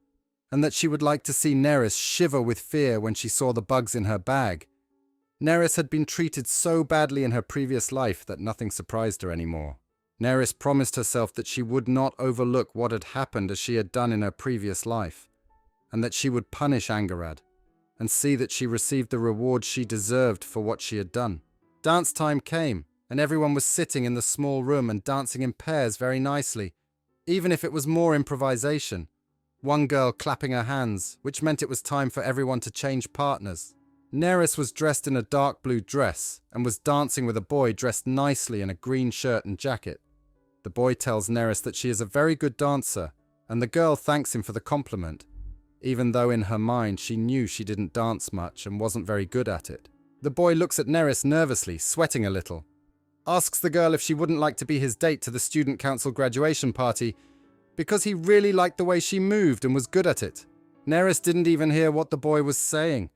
and that she would like to see Neris shiver with fear when she saw the bugs in her bag. Neris had been treated so badly in her previous life that nothing surprised her anymore. Neris promised herself that she would not overlook what had happened as she had done in her previous life, and that she would punish Angharad, and see that she received the reward she deserved for what she had done. Dance time came, and everyone was sitting in the small room and dancing in pairs very nicely, even if it was more improvisation. One girl clapping her hands, which meant it was time for everyone to change partners. Neris was dressed in a dark blue dress and was dancing with a boy dressed nicely in a green shirt and jacket. The boy tells Neris that she is a very good dancer, and the girl thanks him for the compliment, even though in her mind she knew she didn't dance much and wasn't very good at it. The boy looks at Neris nervously, sweating a little, asks the girl if she wouldn't like to be his date to the student council graduation party, because he really liked the way she moved and was good at it. Neris didn't even hear what the boy was saying.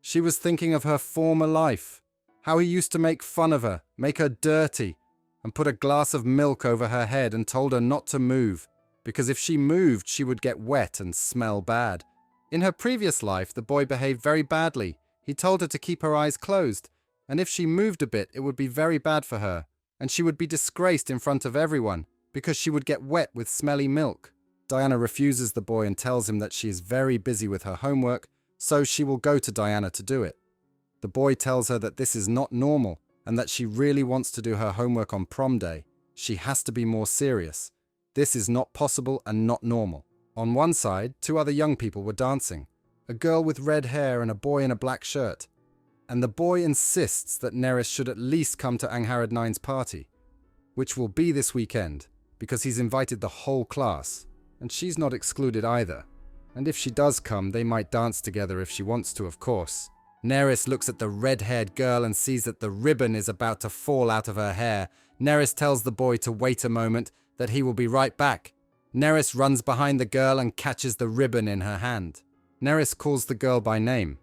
She was thinking of her former life, how he used to make fun of her, make her dirty, and put a glass of milk over her head and told her not to move, because if she moved she would get wet and smell bad. In her previous life, the boy behaved very badly. He told her to keep her eyes closed, and if she moved a bit it would be very bad for her, and she would be disgraced in front of everyone, because she would get wet with smelly milk. Diana refuses the boy and tells him that she is very busy with her homework, so she will go to Diana to do it. The boy tells her that this is not normal, and that she really wants to do her homework on prom day. She has to be more serious. This is not possible and not normal. On one side, 2 other young people were dancing. A girl with red hair and a boy in a black shirt. And the boy insists that Neris should at least come to Angharad IX's party. which will be this weekend, because he's invited the whole class, and she's not excluded either. And if she does come, they might dance together if she wants to, of course. Neris looks at the red-haired girl and sees that the ribbon is about to fall out of her hair. Neris tells the boy to wait a moment, that he will be right back. Neris runs behind the girl and catches the ribbon in her hand. Neris calls the girl by name.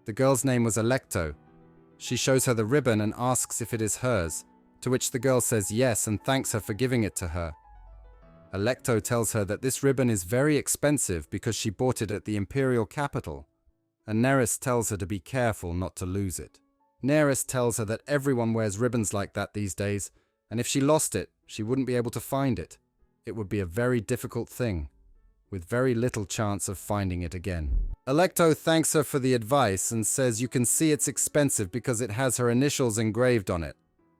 The girl's name was Alecto. She shows her the ribbon and asks if it is hers, to which the girl says yes and thanks her for giving it to her. Alecto tells her that this ribbon is very expensive because she bought it at the imperial capital, and Neris tells her to be careful not to lose it. Neris tells her that everyone wears ribbons like that these days, and if she lost it, she wouldn't be able to find it. It would be a very difficult thing, with very little chance of finding it again. Alecto thanks her for the advice and says you can see it's expensive because it has her initials engraved on it.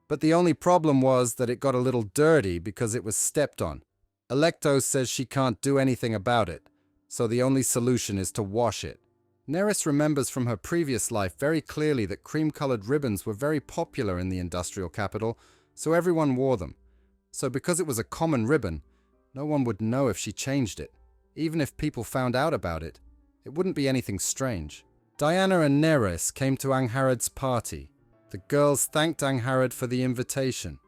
But the only problem was that it got a little dirty because it was stepped on. Alecto says she can't do anything about it, so the only solution is to wash it. Neris remembers from her previous life very clearly that cream-colored ribbons were very popular in the industrial capital, so everyone wore them. So because it was a common ribbon, no one would know if she changed it. Even if people found out about it, it wouldn't be anything strange. Diana and Neris came to Angharad's party. The girls thanked Angharad for the invitation,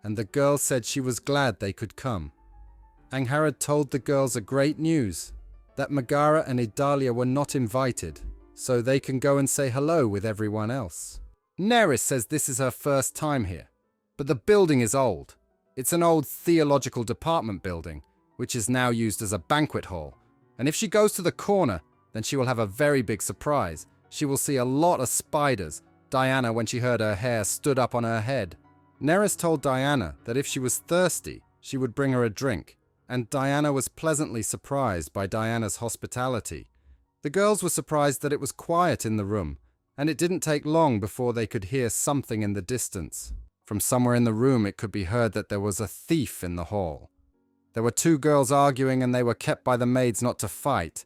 and the girl said she was glad they could come. Angharad told the girls a great news, that Megara and Idalia were not invited, so they can go and say hello with everyone else. Neris says this is her first time here, but the building is old. It's an old theological department building, which is now used as a banquet hall. And if she goes to the corner, then she will have a very big surprise. She will see a lot of spiders. Diana, when she heard her hair, stood up on her head. Neris told Diana that if she was thirsty, she would bring her a drink, and Diana was pleasantly surprised by Diana's hospitality. The girls were surprised that it was quiet in the room, and it didn't take long before they could hear something in the distance. From somewhere in the room it could be heard that there was a thief in the hall. There were two girls arguing and they were kept by the maids not to fight.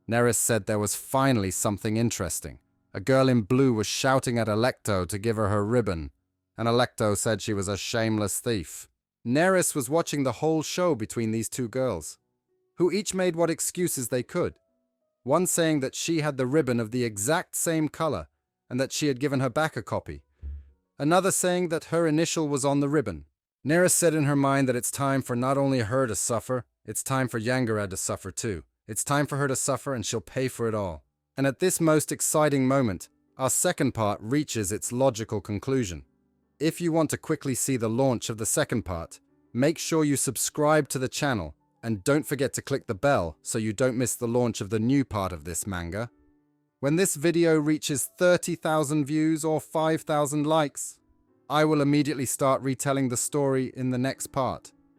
Neris said there was finally something interesting. A girl in blue was shouting at Alecto to give her her ribbon, and Alecto said she was a shameless thief. Neris was watching the whole show between these two girls, who each made what excuses they could. One saying that she had the ribbon of the exact same color and that she had given her back a copy. Another saying that her initial was on the ribbon. Neris said in her mind that it's time for not only her to suffer, it's time for Angharad to suffer too. It's time for her to suffer and she'll pay for it all. And at this most exciting moment, our second part reaches its logical conclusion. If you want to quickly see the launch of the second part, make sure you subscribe to the channel and don't forget to click the bell so you don't miss the launch of the new part of this manga. When this video reaches 30,000 views or 5,000 likes, I will immediately start retelling the story in the next part.